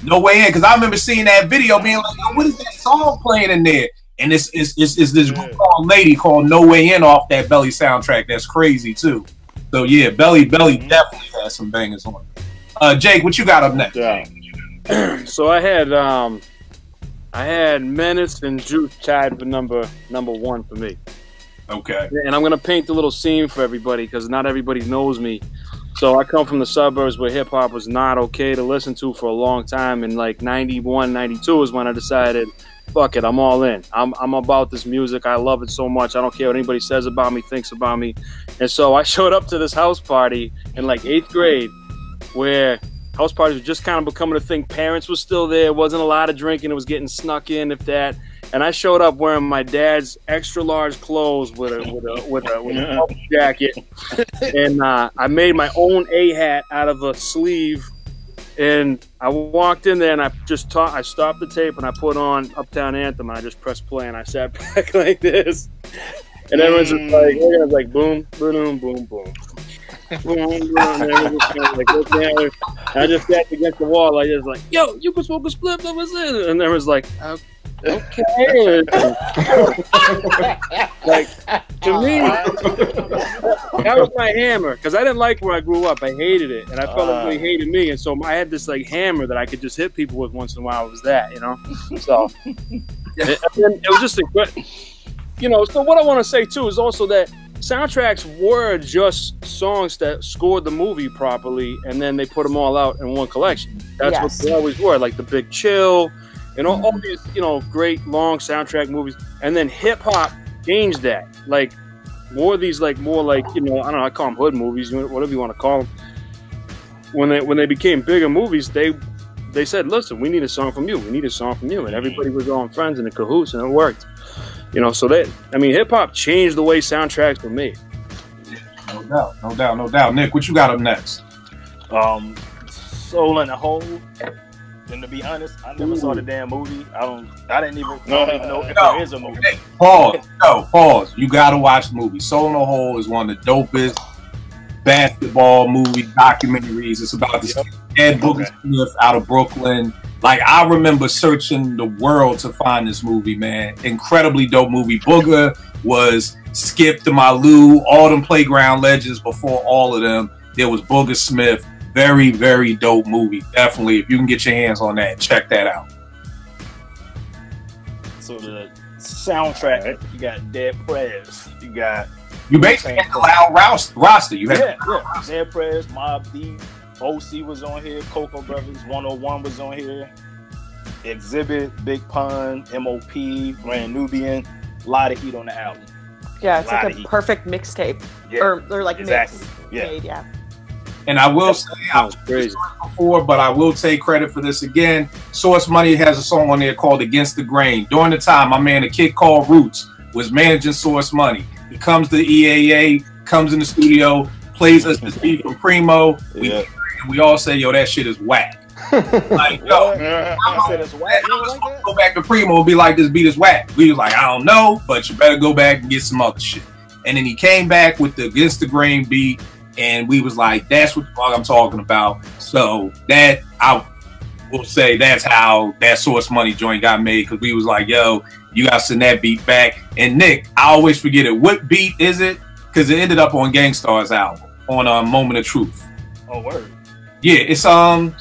No way in. Because I remember seeing that video, being like, "Yo, what is that song playing in there?" And it's this group called Lady called No Way In off that Belly soundtrack. That's crazy too. So yeah, Belly definitely has some bangers on it. Jake, what you got up next? Yeah. So I had Menace and Juice tied for number one for me. Okay. And I'm going to paint a little scene for everybody because not everybody knows me. So I come from the suburbs where hip-hop was not okay to listen to for a long time. And like 91, 92 is when I decided, fuck it, I'm all in. I'm about this music. I love it so much. I don't care what anybody says about me, thinks about me. And so I showed up to this house party in like 8th grade where house parties were just kind of becoming a thing. Parents were still there. It wasn't a lot of drinking. It was getting snuck in, if that. And I showed up wearing my dad's extra large clothes with a jacket, and I made my own A hat out of a sleeve. And I walked in there and I stopped the tape and I put on Uptown Anthem and I just pressed play and I sat back like this. And everyone's just like, everyone's like, boom, boom, boom, boom. Boom, boom, and everyone's just kind of like, okay. And I just sat against the wall like this, like, yo, you can smoke a split, and there was like, Okay. Like, to me, that was my hammer because I didn't like where I grew up. I hated it, and I felt like they hated me, and so I had this like hammer that I could just hit people with once in a while. It was that, you know. So it was just a good, you know. So what I want to say too is also that soundtracks were just songs that scored the movie properly, and then they put them all out in one collection. That's what they always were, like The Big Chill. You know, all these, you know, great long soundtrack movies, and then hip hop changed that. Like more of these, like more like, you know, I don't know, I call them hood movies, whatever you want to call them. When they became bigger movies, they said, listen, we need a song from you, we need a song from you, and everybody was all friends and in cahoots, and it worked. You know, so hip hop changed the way soundtracks were made. No doubt. Nick, what you got up next? Soul in the Hole. And to be honest, I never saw the damn movie. I didn't even know if there is a movie. Pause. You gotta watch the movie. Soul in the Hole is one of the dopest basketball movie documentaries. It's about this Ed Booker Smith out of Brooklyn. Like, I remember searching the world to find this movie, man. Incredibly dope movie. Booger was Skip to Malou, all them playground legends before all of them. There was Booger Smith. Very, very dope movie. Definitely, if you can get your hands on that, check that out. So the soundtrack, you got Dead Prez, you basically had the loud roster. You had Dead Prez, Mobb Deep, OC was on here, Cocoa Brothers 101 was on here, Exhibit, Big Pun, MOP, Grand Nubian, a lot of heat on the album. Yeah, it's like a perfect mixtape. Yeah, or like exactly. Made, yeah. And I will say, I was crazy before, but I will take credit for this again. Source Money has a song on there called Against the Grain. During the time, my man, a kid called Roots, was managing Source Money. He comes to the EAA, comes in the studio, plays us this beat from Primo. We all say, yo, that shit is whack. Like, yo, I said it's whack. Go back to Primo and be like, this beat is whack. We was like, I don't know, but you better go back and get some other shit. And then he came back with the Against the Grain beat. And we was like, that's what the fuck I'm talking about. So that, I will say, that's how that Source Money joint got made. Because we was like, yo, you got to send that beat back. And Nick, I always forget it. What beat is it? Because it ended up on Gangstar's album, on Moment of Truth. Oh, word. Yeah, it's,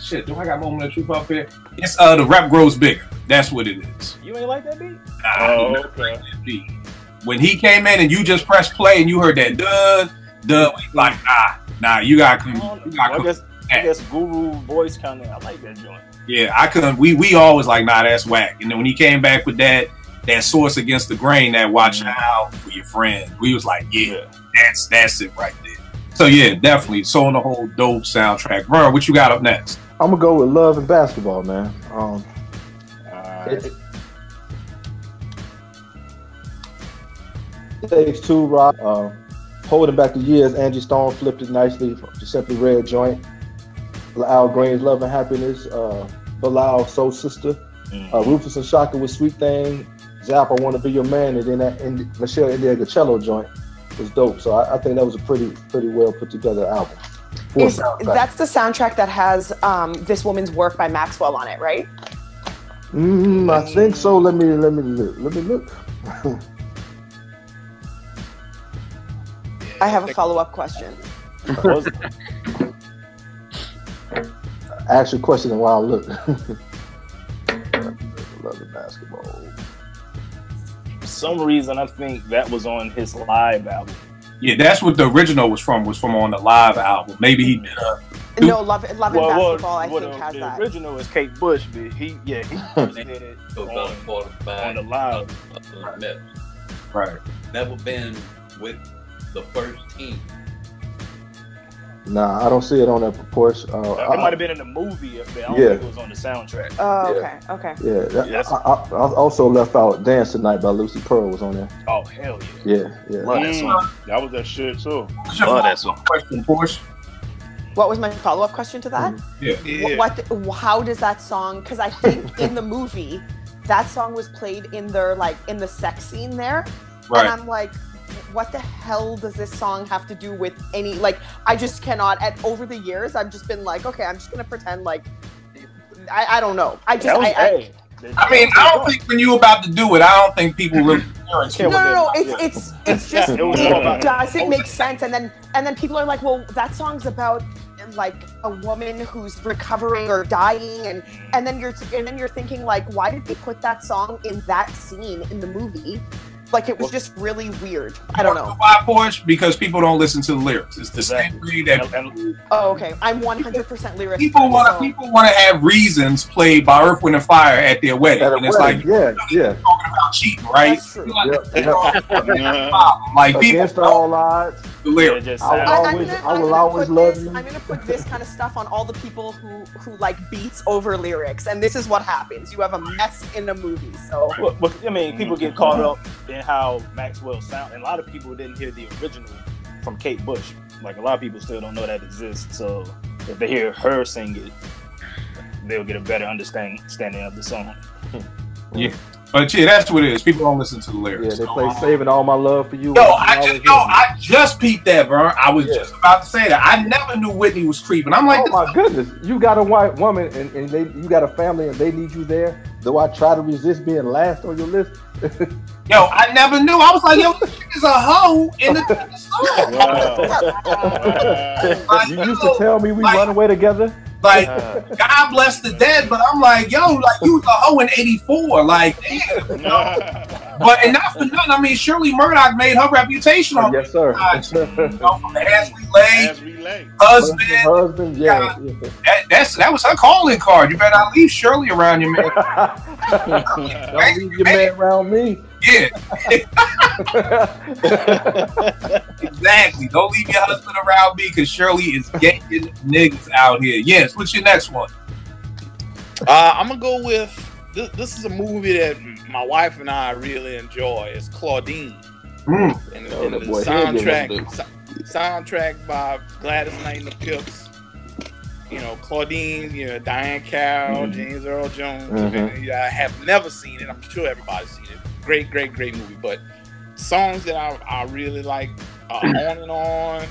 shit, do I got Moment of Truth up here? It's, The Rap Grows Bigger. That's what it is. You ain't like that beat? Nah, okay. That beat. When he came in and you just pressed play and you heard that like, nah, you got I guess Guru voice kind of, I like that joint. Yeah, I couldn't. We always like, nah, that's whack. And then when he came back with that Source Against the Grain, that Watch Out for Your Friend, we was like, yeah, that's it right there. So yeah, definitely. So on the whole, dope soundtrack. Vern, what you got up next? I'm gonna go with Love and Basketball, man. It takes two, Rock. Holding Back the Years, Angie Stone flipped it nicely from the Simply Red joint. Al Green's Love and Happiness, Bilal, Soul Sister, Rufus and Shaka with Sweet Thing, Zap, I Want to Be Your Man, and then that Michelle Indiana cello joint was dope. So I think that was a pretty well put together album. That's the soundtrack that has This Woman's Work by Maxwell on it, right? I think so. Let me look. I have a follow-up question. Ask your question while I look. Love the Basketball. For some reason, I think that was on his live album. Yeah, that's what the original was from on the live album. Maybe he did No, Love and Basketball, I think, has that. The original is Kate Bush, but he did it on the live. Right. Never been with the first team. Nah, I don't see it on that proportion. It might have been in the movie, but I don't think it was on the soundtrack. Oh, okay. Yeah, I also left out Dance Tonight by Lucy Pearl was on there. Oh, hell yeah. Yeah. Love that song. That was that shit, too. Love that song. Question, Porsche. What was my follow-up question to that? How does that song, because I think in the movie, that song was played in the sex scene there. Right. And I'm like, what the hell does this song have to do with any, I just cannot, over the years, I've just been like, okay, I'm just going to pretend like, I don't know. I mean, I don't think when you about to do it, I don't think people really. No. It's just it doesn't make sense, and then people are like, well, that song's about like a woman who's recovering or dying, and then you're thinking like, why did they put that song in that scene in the movie? Like, it was just really weird. I don't know. Why, Porsche? Because people don't listen to the lyrics. It's the same way that. Oh, okay. I'm 100% lyrics. People want to have reasons played by Earth, Wind, and Fire at their wedding, and it's like, yeah, talking about cheating, right? That's true. Like people against all odds. The lyrics. I will always love you. I'm gonna put this kind of stuff on all the people who like beats over lyrics, and this is what happens. You have a mess in a movie. So, well, I mean, people get caught up in how Maxwell sound, and a lot of people didn't hear the original from Kate Bush. Like, a lot of people still don't know that exists. So if they hear her sing it, they'll get a better understanding of the song. Yeah. But yeah, that's what it is. People don't listen to the lyrics. Yeah, they play "Saving All My Love for You." I just peeped that, bro. I was just about to say that. I never knew Whitney was creeping. I'm like, oh my goodness, you got a white woman and you got a family and they need you there. Though I try to resist being last on your list. Yo, I never knew. I was like, yo, this chick is a hoe in the song. You used to tell me we run away together. Like, God bless the dead, but I'm like, yo, like, you was a hoe in '84, like, damn. But and not for nothing, I mean, Shirley Murdoch made her reputation on yes, sir. From As We Lay, husband, yeah. That was her calling card. You better not leave Shirley around your man. Don't leave your man around me. Yeah. Exactly. Don't leave your husband around me because Shirley is getting niggas out here. Yes. What's your next one? I'm gonna go with this is a movie that my wife and I really enjoy. It's Claudine. And the soundtrack by Gladys Knight and the Pips. You know, Claudine, you know, Diane Carroll, James Earl Jones. I have never seen it. I'm sure everybody's seen it. Great movie. But songs that I really like are On and On,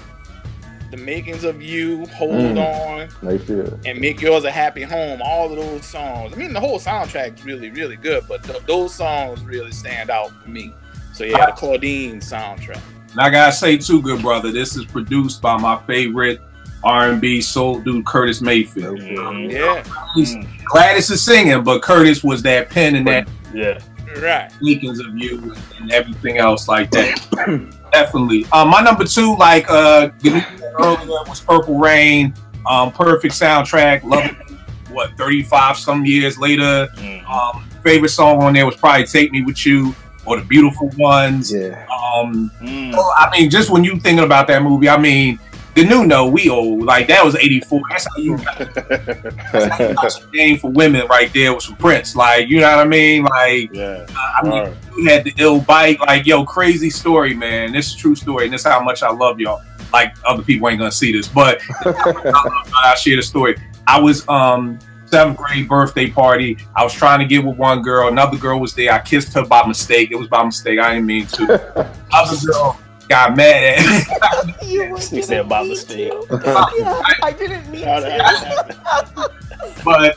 The Makings of You, Hold On, and Make Yours a Happy Home. All of those songs. I mean, the whole soundtrack's really good, but those songs really stand out for me. So yeah, the Claudine soundtrack. And I gotta say too, good brother, this is produced by my favorite R&B soul dude, Curtis Mayfield. Gladys is singing, but Curtis was that pen and that Makings of You and everything else like that. Definitely. My number two, like earlier, was Purple Rain. Perfect soundtrack. Love it. What, 35 some years later. Favorite song on there was probably Take Me With You or The Beautiful Ones. I mean, just when you thinking about that movie, I mean, the new No, we old. Like, that was 84. That's how you got the game for women right there was from Prince. Like, you know what I mean? Like, I mean, you had the ill bike. Like, yo, crazy story, man. This is a true story. And this is how much I love y'all. Like, other people ain't gonna see this, but I'll share the story. I was 7th grade birthday party. I was trying to get with one girl. Another girl was there. I kissed her by mistake. It was by mistake. I didn't mean to. Other girl got mad at me. He said by mistake. I didn't mean to. But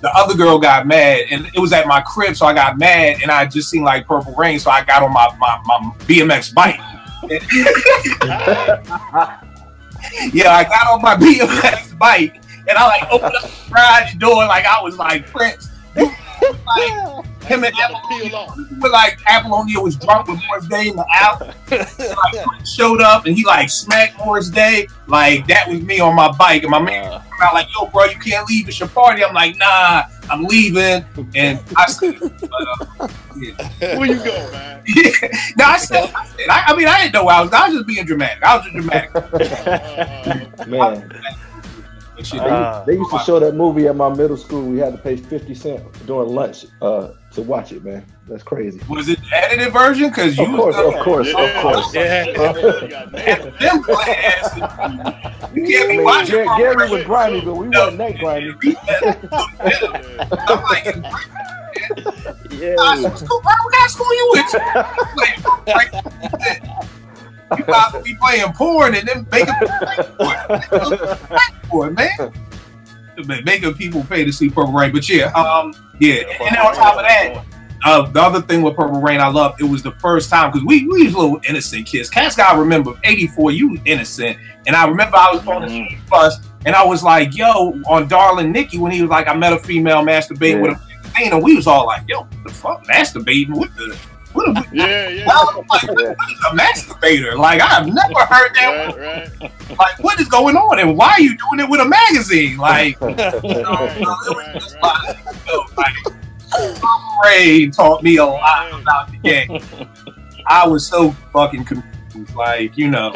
the other girl got mad, and it was at my crib, so I got mad, and I just seen like Purple Rain, so I got on my BMX bike. Yeah, I got on my BMX bike, and I like opened up the garage door like I was like Prince. Like, him and Apollonia was drunk with Morris Day in the alley. Like, showed up and he like smacked Morris Day. Like, that was me on my bike, and my man came out like, "Yo, bro, you can't leave. It's your party." I'm like, "Nah, I'm leaving." And I said, "Where you go, man?" No, I said, I mean, I didn't know I was just being dramatic. I was just dramatic. Man. They used to show that movie at my middle school. We had to pay 50 cents during lunch to watch it, man. That's crazy. Was it the edited version? Because of course. Yeah. You can't be watching. Gary was grimy, but we weren't that grimy. I'm like, what school you went to? You about to be playing porn and then making porn, man. making people pay to see Purple Rain. But yeah. And on top of that, the other thing with Purple Rain I love, it was the first time, because we was little innocent kids. Cats gotta remember, 84, you innocent. And I remember I was on the street bus, and I was like, yo, on Darling Nikki, when he was like, I met a female masturbating with a magazine, and we was all like, yo, what the fuck, masturbating? What a what is a masturbator? Like, I've never heard that. Right. Like, what is going on, and why are you doing it with a magazine? Like, Ray taught me a lot about the game. I was so fucking confused. Like, you know.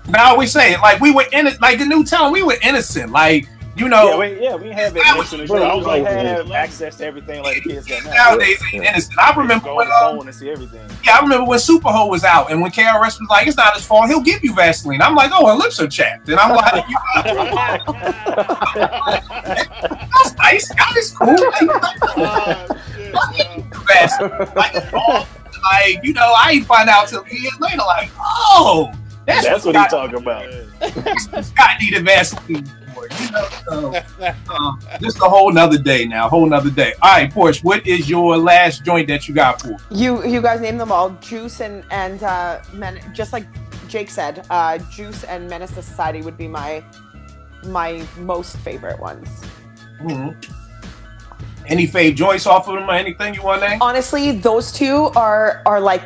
Now I always say, like, we were innocent. Like the new town, we were innocent. Like, you know. We have innocent. We have access to everything like the kids got now. Nowadays, ain't innocent. I remember when and see everything. Yeah, I remember when Superho was out, and when KRS was like, "It's not his fault. He'll give you Vaseline." I'm like, "Oh, her lips are chapped," and I'm like, "That's nice. God is cool." Like, you know, I find out till years later, like, oh, that's what he's talking about. Scott needed Vaseline for, you know. So, this is a whole nother day now, whole nother day. All right, Porsche, what is your last joint that you got for? You guys named them all. Juice and just like Jake said, Juice and Menace to Society would be my most favorite ones. Any fave joints off of them or anything you want to name? Honestly, those two are like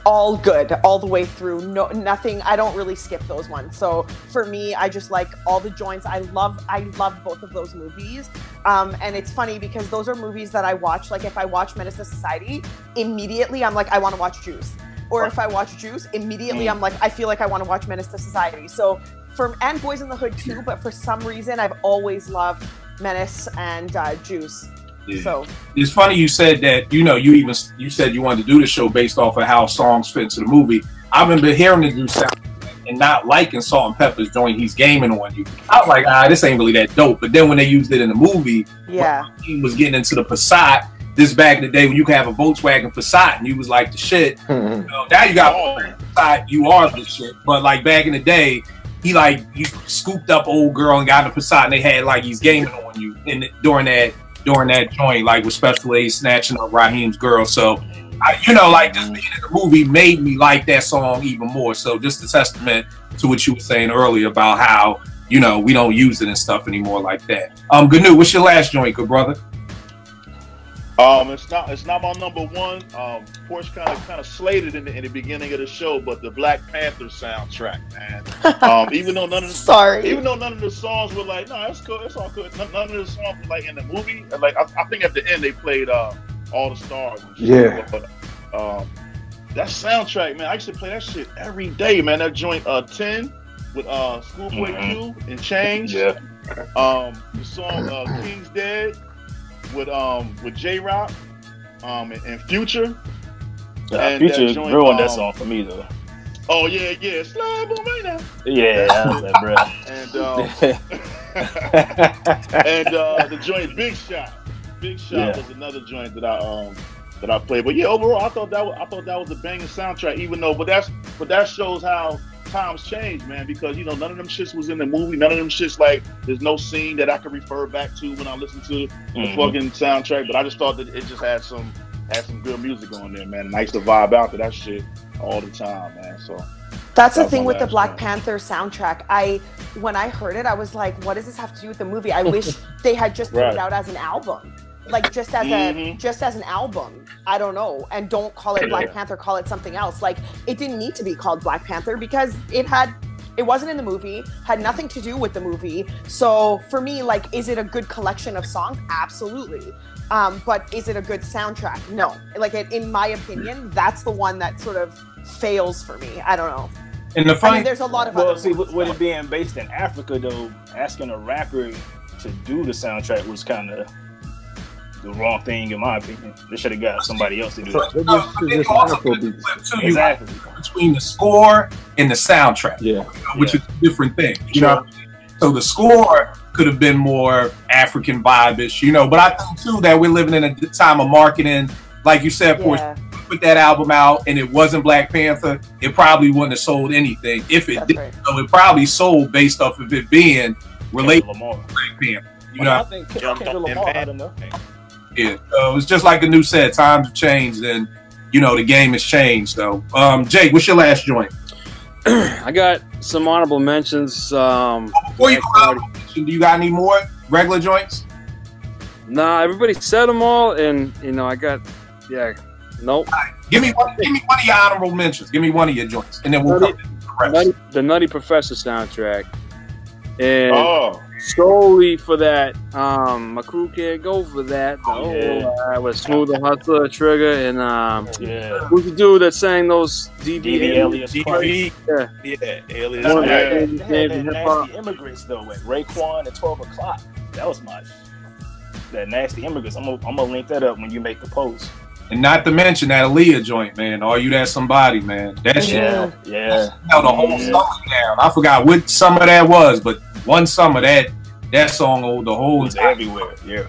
all good all the way through. No, nothing. I don't really skip those ones. So for me, I just like all the joints. I love both of those movies. And it's funny because those are movies that I watch. Like if I watch Menace to Society, immediately I'm like, I want to watch Juice. Or if I watch Juice, immediately I'm like, I feel like I want to watch Menace to Society. So and Boys in the Hood too, but for some reason I've always loved Menace and Juice. Yeah. So it's funny you said that, you know, you said you wanted to do the show based off of how songs fit into the movie. I remember hearing the new sound and not liking Salt and Pepper's joint, He's Gaming on You. I was like, this ain't really that dope. But then when they used it in the movie, he was getting into the Passat. This back in the day when you could have a Volkswagen Passat and you was like the shit. You know, now you got Passat, you are the shit. But like back in the day, you scooped up old girl and got in a Passat and they had like He's Gaming on You during that joint, like with Special Aid snatching up Raheem's girl. So, you know, like just being in the movie made me like that song even more. So just a testament to what you were saying earlier about how, you know, we don't use it and stuff anymore like that. Gnu, what's your last joint, good brother? It's not my number one. Porsche kind of slated in the beginning of the show, but the Black Panther soundtrack, man. Even though none of the songs were like, no, it's cool, it's all good. None of the songs were like in the movie. And like I think at the end they played All the Stars. Yeah. But that soundtrack, man, I used to play that shit every day, man. That joint 10 with Schoolboy Q and Change. Yeah. The song King's Dead with J-Rock and Future. Future ruined that song for me though. Oh yeah, slide on right now. Yeah, I was like, bro. And the joint Big Shot was another joint that I played. But yeah, overall, I thought that was a banging soundtrack. Even though, but that shows how times change, man, because you know none of them shits was in the movie. None of them shits, like there's no scene that I could refer back to when I listen to the fucking soundtrack. But I just thought that it just had some good music on there, man, and I used to vibe out to that shit all the time, man. So that's the thing with the Black Panther soundtrack. When I heard it, I was like, what does this have to do with the movie? I wish they had just put it out as an album. Like just as an album, I don't know, and don't call it Black Panther, call it something else. Like it didn't need to be called Black Panther because it wasn't in the movie, had nothing to do with the movie. So for me, like, is it a good collection of songs? Absolutely. But is it a good soundtrack? No. Like in my opinion, that's the one that sort of fails for me. I don't know. And the funny, there's a lot of other ones, with it being based in Africa though, asking a rapper to do the soundtrack was kind of the wrong thing in my opinion. They should have got somebody else to do it. Exactly. Between the score and the soundtrack, which is a different thing. You know, so the score could have been more African vibe-ish, you know. But I think too that we're living in a time of marketing, like you said, Porsche. Put that album out and it wasn't Black Panther, it probably wouldn't have sold anything. If it did, so it probably sold based off of it being relate to Lamar. Black Panther. You But know, I think Kendrick Lamar had enough. yeah. So it's just like the new said, times have changed, and you know the game has changed. So, Jake, what's your last joint? I got some honorable mentions. Before you go out, do you got any more regular joints? Nah, everybody said them all, and you know I got nope. Right, give me one of your honorable mentions. Give me one of your joints, and then we'll come to the rest. The Nutty Professor soundtrack, and solely for that, my crew can't go for that. I was Smooth the Hustler, Trigger, and who's the dude that sang those DV Alias DV, Alias. Had Nasty Immigrants though with Raekwon at 12 o'clock. That was my that Nasty Immigrants. I'm gonna link that up when you make the post. And not to mention that Aaliyah joint, man. Are You That Somebody, man? That shit. Yeah. Held the whole summer down. I forgot what summer that was, but one summer that song the whole was everywhere. Yeah.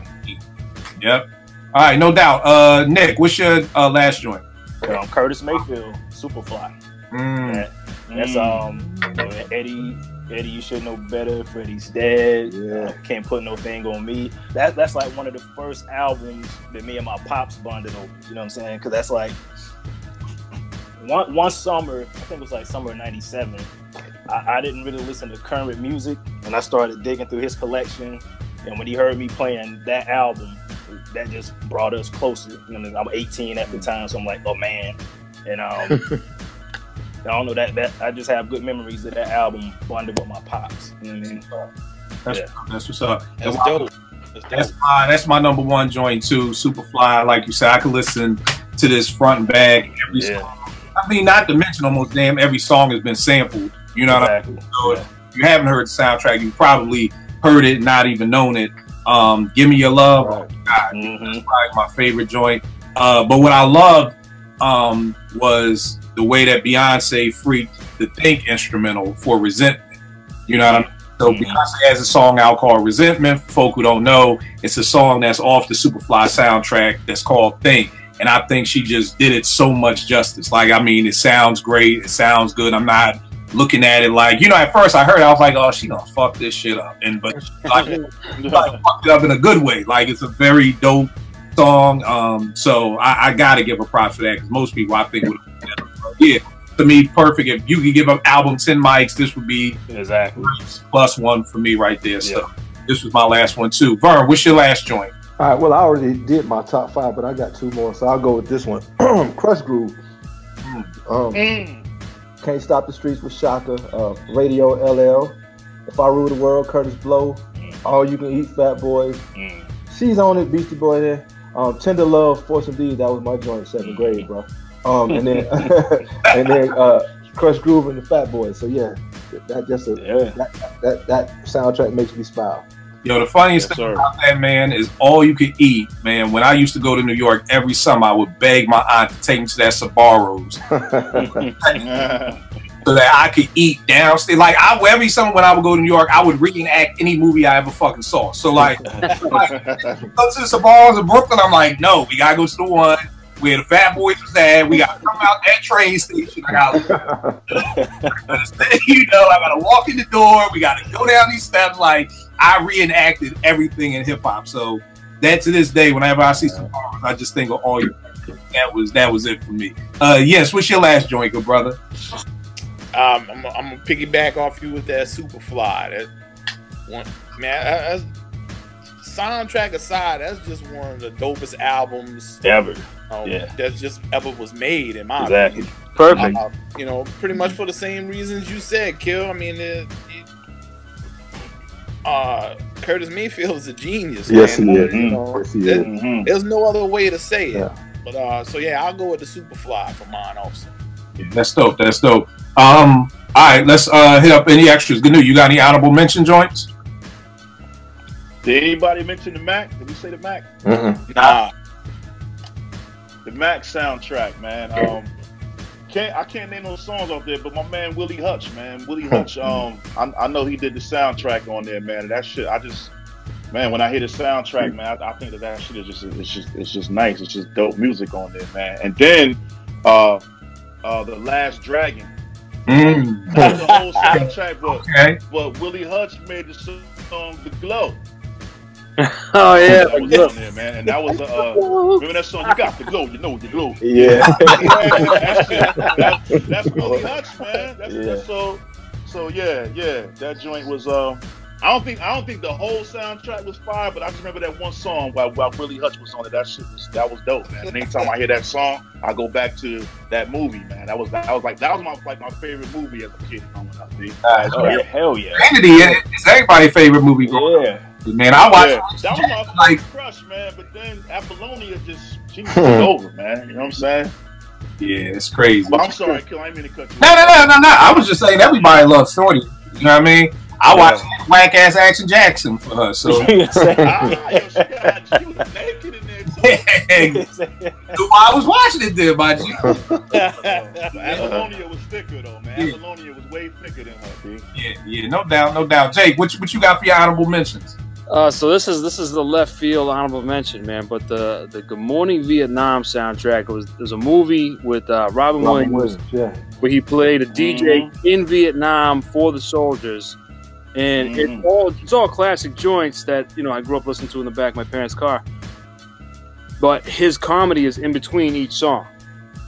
Yep. All right, no doubt. Nick, what's your last joint? Curtis Mayfield, Superfly. That's Eddie, you should know better. Freddie's dead. Yeah. Can't put no thing on me. That's like one of the first albums that me and my pops bonded over. You know what I'm saying? Because that's like one summer. I think it was like summer of '97. I didn't really listen to current music, and I started digging through his collection. And when he heard me playing that album, that just brought us closer. You know, I'm 18 at the time, so I'm like, oh man. And I don't know that I just have good memories of that album bonded with my pops. You know what I mean? That's what's up. That's dope. That's my number one joint too. Superfly, like you said, I could listen to this front and back every song. I mean, not to mention almost every song has been sampled. You know what I mean? So if you haven't heard the soundtrack, you probably heard it, not even known it. Give Me Your Love, oh God, that's probably my favorite joint. But what I loved was the way that Beyonce freaked the Think instrumental for Resentment. You know what I mean? So Beyonce has a song out called Resentment. For folk who don't know, it's a song that's off the Superfly soundtrack that's called Think. And I think she just did it so much justice. Like, I mean, it sounds great. It sounds good. I'm not looking at it like, you know, at first I heard it, I was like, oh, she gonna fuck this shit up. But she fucked it up in a good way. Like, it's a very dope song. So I gotta give her props for that, because most people I think would have to me, perfect. If you could give an album 10 mics, this would be plus one for me right there. So this was my last one too. Vern, what's your last joint? All right, well, I already did my top 5, but I got 2 more, so I'll go with this one. Crush Groove. Can't Stop the Streets with Shaka. Radio LL. If I Rule the World, Curtis Blow. All You Can Eat, Fat Boys. She's on it, Beastie Boy there. Tender Love, Force and Deed, that was my joint, 7th grade, bro. And then Crush Groove and the Fat Boys. So yeah, that soundtrack makes me smile. Yo, the funniest thing about that, man, is All You Can Eat, man. When I used to go to New York every summer, I would beg my aunt to take me to that Sbarro's so that I could eat downstairs. Like, every summer when I would go to New York, I would reenact any movie I ever fucking saw. So, like, go to the Sbarro's in Brooklyn, I'm like, no, we gotta go to the one where the Fat Boys was at. We gotta come out that train station. I gotta, I gotta walk in the door. We gotta go down these steps. Like, I reenacted everything in hip hop. So that to this day, whenever I see some bars, I just think of All You. That was it for me. Yes, what's your last joint, good brother? I'm gonna piggyback off you with that Superfly. That one, man. Soundtrack aside, that's just one of the dopest albums ever. That's just ever was made, in my opinion. Perfect. You know, pretty much for the same reasons you said, Kill. I mean, Curtis Mayfield is a genius. Yes, man. he is. You know, yes, he is. There's no other way to say it. But so yeah, I'll go with the Superfly for mine also. Yeah, that's dope. That's dope. All right, let's hit up any extras. Gnu, you got any honorable mention joints? Did anybody mention the Mac? Did we say the Mac? Nah. The Mac soundtrack, man. I can't name those songs off there, but my man Willie Hutch, man. Willie Hutch, I know he did the soundtrack on there, man. And that shit, when I hear the soundtrack, man, I think that shit is just nice. It's just dope music on there, man. And then The Last Dragon. That's the whole soundtrack, but Willie Hutch made the song "The Glow." Oh yeah, that was on there, man, and that was remember that song? You got the glow, you know the glow. Yeah, that's Willie Hutch, man. That's so yeah. That joint was I don't think the whole soundtrack was fire, but I just remember that one song while Willie Hutch was on it. That was dope, man. And anytime I hear that song, I go back to that movie, man. That was my favorite movie as a kid growing up. Yeah, hell yeah. Vanity is everybody's favorite movie growing up. Man, I watched that was my crush, man. But then Apollonia she was over, man. You know what I'm saying? Yeah, it's crazy. But I'm sorry, Kill. I didn't mean to cut you. No. I was just saying everybody loves Shorty. You know what I mean? I watched whack ass Action Jackson for her. So she was naked in there. I was watching it there, my G. Apollonia was thicker though, man. Yeah. Apollonia was way thicker than her, dude. Yeah, no doubt. Jake, what you got for your honorable mentions? So this is the left field honorable mention, man. But the Good Morning Vietnam soundtrack was a movie with Robin Williams, where he played a DJ in Vietnam for the soldiers, and it's all classic joints that I grew up listening to in the back of my parents' car. But his comedy is in between each song,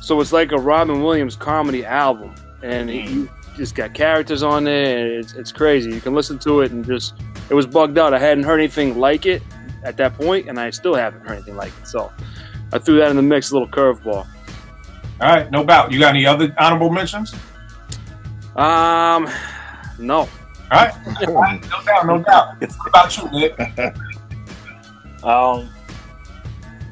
so it's like a Robin Williams comedy album, and you just got characters on there. And it's crazy. You can listen to it and just. It was bugged out. I hadn't heard anything like it at that point, and I still haven't heard anything like it. So I threw that in the mix, a little curveball. All right, no doubt. You got any other honorable mentions? No. All right, no doubt. What about you, Nick?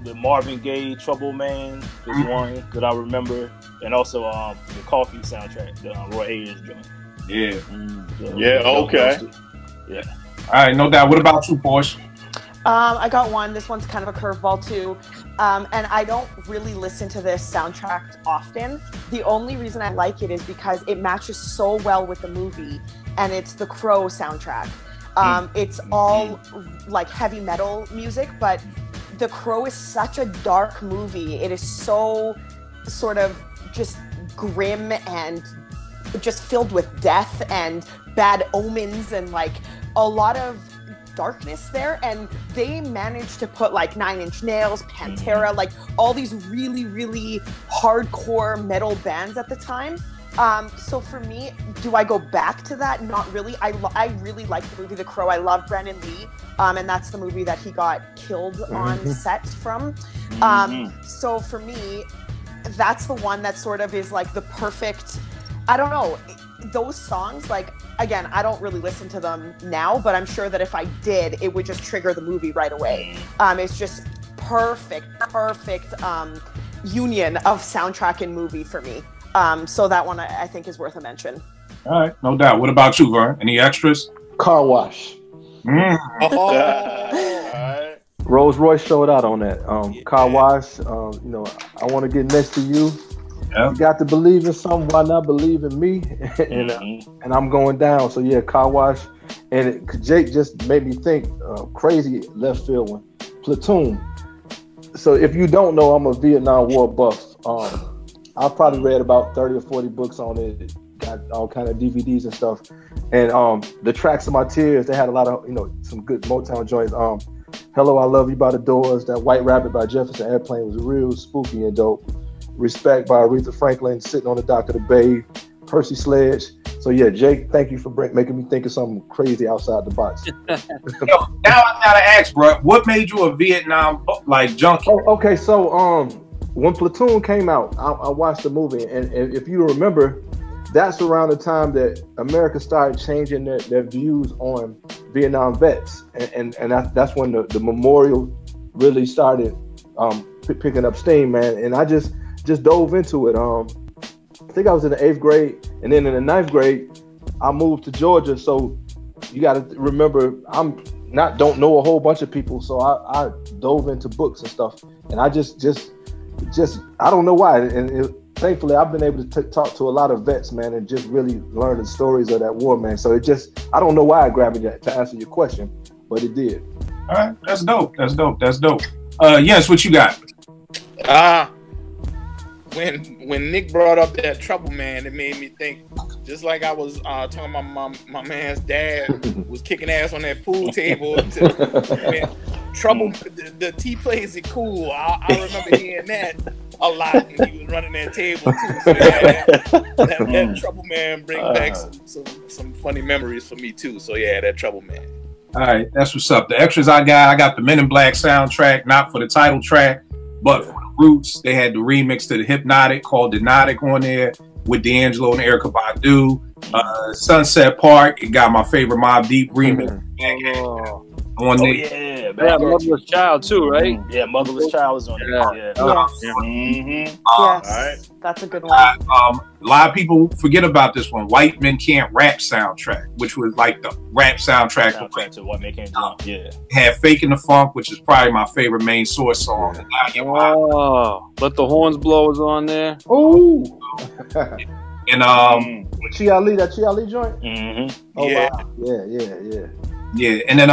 The Marvin Gaye "Trouble Man" is one that I remember, and also the Coffee soundtrack, the Roy Ayers joint. Yeah. Okay. Yeah. All right, no doubt. What about you, Porsche? I got one. This one's kind of a curveball too. And I don't really listen to this soundtrack often. The only reason I like it is because it matches so well with the movie, and it's the Crow soundtrack. It's all like heavy metal music, but The Crow is such a dark movie. It is so sort of just grim and just filled with death and bad omens and like a lot of darkness there, and they managed to put like 9 Inch Nails, Pantera, like all these really, really hardcore metal bands at the time. So for me, do I go back to that? Not really. I really like the movie The Crow. I love Brandon Lee, and that's the movie that he got killed on set from. So for me, that's the one that sort of is like the perfect, I don't know, those songs, like, again, I don't really listen to them now, but I'm sure that if I did, it would just trigger the movie right away. It's just perfect union of soundtrack and movie for me. So that one I think is worth a mention. All right, no doubt. What about you, Vern? Any extras? Car Wash. Rolls Royce showed out on that. Car Wash. I want to get next to you. You got to believe in something. Why not believe in me? And I'm going down. So yeah, Car Wash. And Jake just made me think. Crazy left field one. Platoon. So if you don't know, I'm a Vietnam War buff. I've probably read about 30 or 40 books on it. Got all kind of DVDs and stuff. And the Tracks of My Tears, they had a lot of some good Motown joints. Hello, I Love You by the Doors. That White Rabbit by Jefferson Airplane was real spooky and dope. Respect by Aretha Franklin, Sitting on the Dock of the Bay, Percy Sledge. So yeah, Jake, thank you for making me think of something crazy outside the box. Now I gotta ask, bro, what made you a Vietnam junkie? Okay, so when Platoon came out, I watched the movie, and if you remember, that's around the time that America started changing their views on Vietnam vets, and that's when the memorial really started picking up steam, man. And I just dove into it. I think I was in the 8th grade, and then in the 9th grade, I moved to Georgia. So you got to remember, don't know a whole bunch of people, so I dove into books and stuff, and I just I don't know why, and thankfully I've been able to talk to a lot of vets, man, and just really learn the stories of that war, man. So I don't know why I grabbed it to answer your question, but it did. All right, that's dope. Yes, what you got? When Nick brought up that Trouble Man, it made me think Just like I was talking about my man's dad was kicking ass on that pool table. Trouble, the T plays it cool. I remember hearing that a lot when he was running that table too. So yeah, that Trouble Man bring back some funny memories for me too. So yeah, that Trouble Man. All right, that's what's up. The extras I got the Men in Black soundtrack, not for the title track, but for the Roots. They had the remix to the Hypnotic called Hypnotic on there with D'Angelo and Erykah Badu. Sunset Park, it got my favorite Mobb Deep remix on there. Yeah, Motherless Child too, right? Yeah, Motherless Child is on there. Yes, Right. That's a good one. A lot of people forget about this one. White Men Can't Rap soundtrack, which was like the rap soundtrack to White Men Can't Jump. Yeah, had Faking the Funk, which is probably my favorite main source song. Let the Horns Blow is on there. Ooh. And Chi Ali, that Chi Ali joint. Oh yeah. Wow. Yeah, and then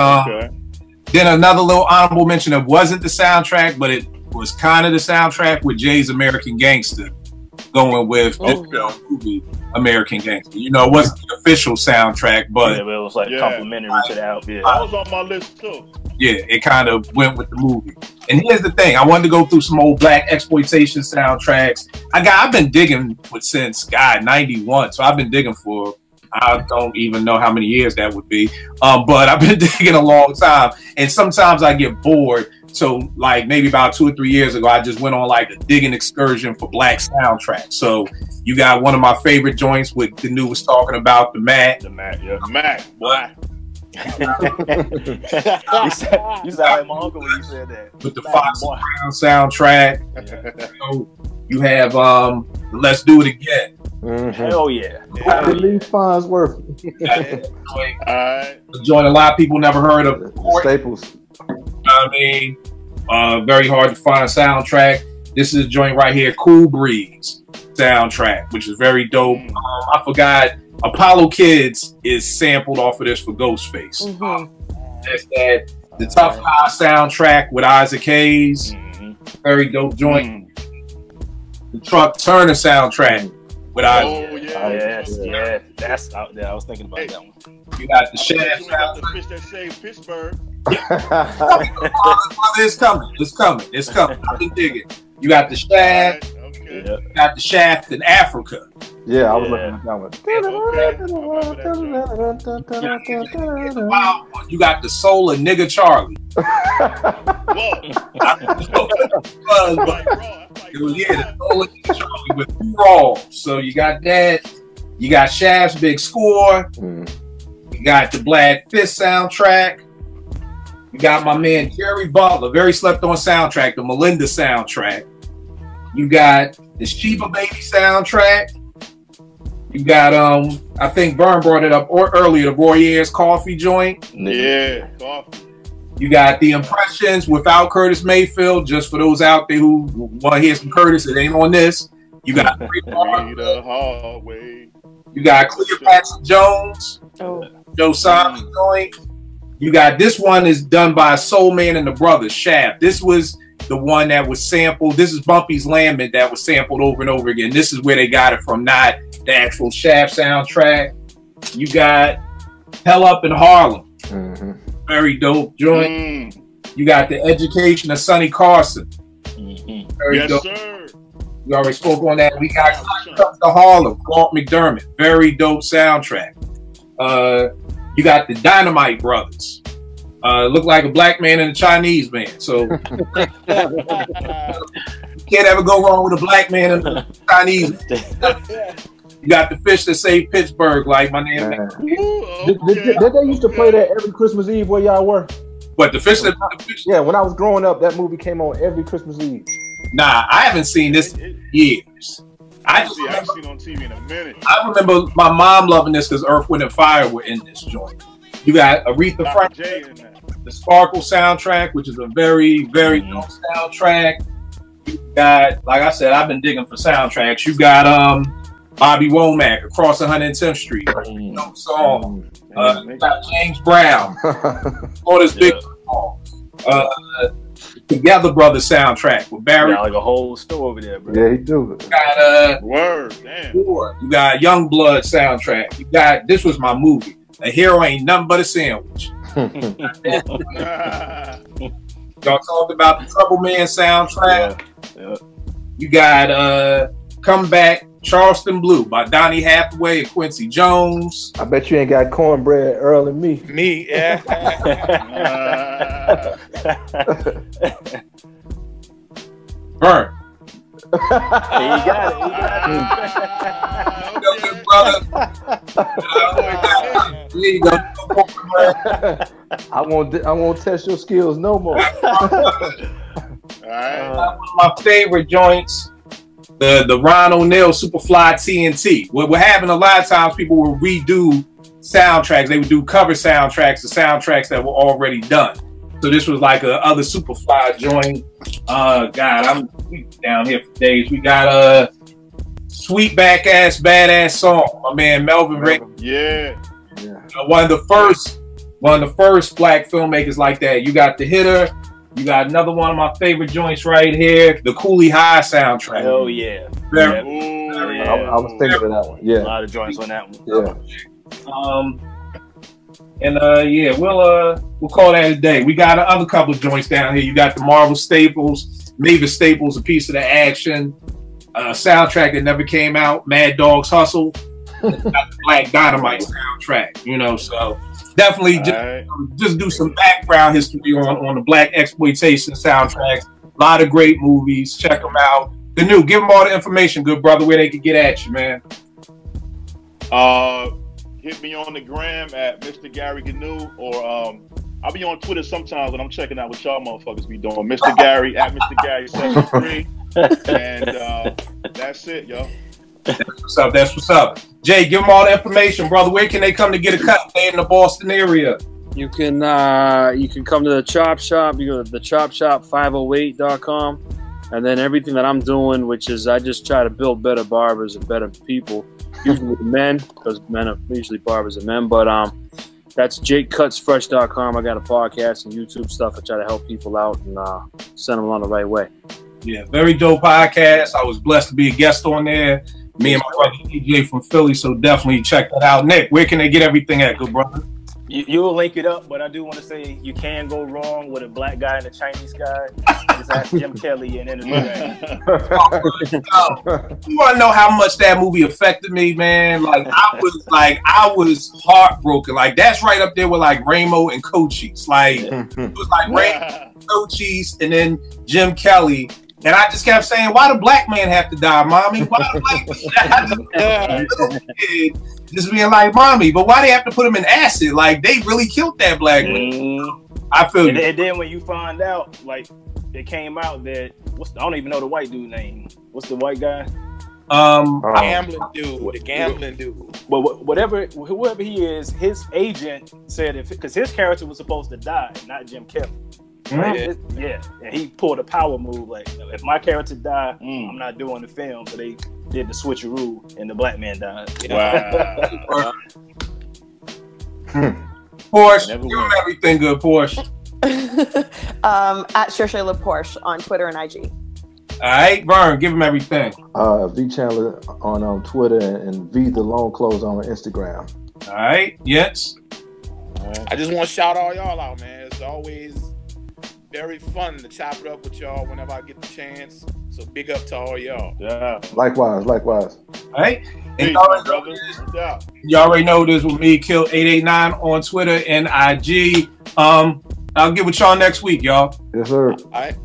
another little honorable mention that wasn't the soundtrack, but it was kind of the soundtrack with Jay's American Gangster, going with the movie American Gangster. You know, it wasn't the official soundtrack, but it was like complimentary to the album. Yeah, that was on my list too. Yeah, it kind of went with the movie. And here's the thing: I wanted to go through some old black exploitation soundtracks. I've been digging since '91, so I've been digging for. I don't even know how many years that would be, but I've been digging a long time. And sometimes I get bored. So, like maybe about 2 or 3 years ago, I just went on like a digging excursion for black soundtracks. So you got one of my favorite joints with the new was talking about the Mac. The Mac, yeah, Mac. What? You sound like my uncle when you said that. With the Fox Brown soundtrack. You have Let's Do It Again. Hell yeah. Lee Farnsworth. A joint a lot of people never heard of. Staples. You know what I mean? Very hard to find soundtrack. This is a joint right here, Cool Breeze soundtrack, which is very dope. I forgot Apollo Kids is sampled off of this for Ghostface. That's that. The Tough High soundtrack with Isaac Hayes. Very dope joint. The Truck Turner soundtrack with Isaac. Yeah. That's out there. I was thinking about that one. You got the Shaft soundtrack. The fish that saved Pittsburgh. It's coming. I've been digging. You got the Shaft. You got the Shaft in Africa. Yeah, I was looking at that one. You got the Soul of Nigga Charlie. The Soul of Nigga Charlie with Raw. So you got that. You got Shaft's Big Score. You got the Black Fist soundtrack. You got my man Jerry Butler, very slept on soundtrack, the Melinda soundtrack. You got the Sheba Baby soundtrack. You got I think Vern brought it up earlier, the Royer's Coffee joint. Yeah, coffee. You got the Impressions without Curtis Mayfield, just for those out there who want to hear some Curtis, it ain't on this. You got the hallway. You got Cleopatra Jones, Joe Simon joint. You got this one is done by Soul Man and the Brothers, Shaft. This was the one that was sampled. This is Bumpy's Lambent that was sampled over and over again. This is where they got it from, not the actual Shaft soundtrack. You got Hell Up in Harlem. Very dope joint. You got The Education of Sonny Carson. Very dope. Sir. We already spoke on that. We got Comes to Harlem, Walt McDermott. Very dope soundtrack. You got the Dynamite Brothers. Look like a black man and a Chinese man. So you can't ever go wrong with a black man and a Chinese man. You got the Fish that saved Pittsburgh, like my name. Did they used to play that every Christmas Eve where y'all were? What, the Fish that? Yeah, when I was growing up, that movie came on every Christmas Eve. Nah, I haven't seen this in years. I haven't seen it on TV in a minute. I remember my mom loving this because Earth, Wind, and Fire were in this joint. You got Aretha Franklin, the Sparkle soundtrack, which is a very, very dope soundtrack. You got, like I said, I've been digging for soundtracks. You got Bobby Womack, Across 110th Street, dope song. You got James Brown, all this big song. Together Brothers soundtrack with Barry. Got like a whole store over there, bro. Yeah, he do. You got Word, damn. You got Young Blood soundtrack. You got This Was My Movie. A hero ain't nothing but a sandwich. Y'all talked about the Trouble Man soundtrack. Yeah. You got Come Back, Charleston Blue by Donny Hathaway and Quincy Jones. I bet you ain't got cornbread, Earl and me. Me, yeah. Burn. He got it. Good brother. There you go. I won't test your skills no more. All right. One of my favorite joints, the Ron O'Neal Superfly TNT. What we're having a lot of times, people will redo soundtracks. They would do cover soundtracks, the soundtracks that were already done. So this was like a other Superfly joint. God, I'm down here for days. We got a sweet back ass badass song. My man Melvin Ray. Yeah. One of the first black filmmakers like that. You got The Hitter. You got another one of my favorite joints right here, the Cooley High soundtrack. Oh yeah. I was thinking of that one. Yeah. A lot of joints on that one. Yeah. We'll call that a day. We got another couple of joints down here. You got the Marvel staples, Mavis Staples, A Piece of the Action, soundtrack that never came out, Mad Dog's Hustle, got the Black Dynamite soundtrack. So definitely just do some background history on the Blaxploitation soundtracks. A lot of great movies. Check them out. Give them all the information, good brother, where they can get at you, man. Hit me on the gram at Mr. Gary Gnu, or I'll be on Twitter sometimes when I'm checking out what y'all motherfuckers be doing. Mr. Gary at Mr. Gary 73, and that's it, yo. That's what's up. Jay, give them all the information, brother. Where can they come to get a cut? They in the Boston area. You can come to the Chop Shop. You go to the chopshop508.com, and then everything that I'm doing, which is I just try to build better barbers and better people, usually men, because men are usually barbers and men. But that's jakecutsfresh.com. I got a podcast and YouTube stuff. I try to help people out and send them along the right way. Yeah, very dope podcast. I was blessed to be a guest on there. Me and my brother DJ from Philly, so definitely check that out. Nick, where can they get everything at, good brother? You'll link it up, but I do want to say you can go wrong with a black guy and a Chinese guy. Just ask Jim Kelly and then You want to know how much that movie affected me, man? I was heartbroken. Like that's right up there with like Ramo and Cochise. Like it was like Ramo, Cochise, and then Jim Kelly. And I just kept saying, why the black man have to die, mommy? Why the black man just being like, mommy, but why they have to put him in acid? Like, they really killed that black man. I feel you. And then when you find out, like, it came out that, I don't even know the white dude name. What's the white guy? The gambling dude. But whoever he is, his agent said because his character was supposed to die, not Jim Kelly. Right? Yeah, and he pulled a power move. Like, if my character died, I'm not doing the film. So they did the switcheroo, and the black man died. Wow. Porsche, give him everything good, Porsche. At Cherchez Porsche on Twitter and IG. All right, Vern, give him everything. V Chandler on Twitter and V the Loan Clothes on Instagram. All right, yes. I just want to shout all y'all out, man. It's always very fun to chop it up with y'all whenever I get the chance. So big up to all y'all. Yeah. Likewise. All right. And you already know this with me, Kill889 on Twitter and IG. I'll get with y'all next week, y'all. Yes, sir. All right.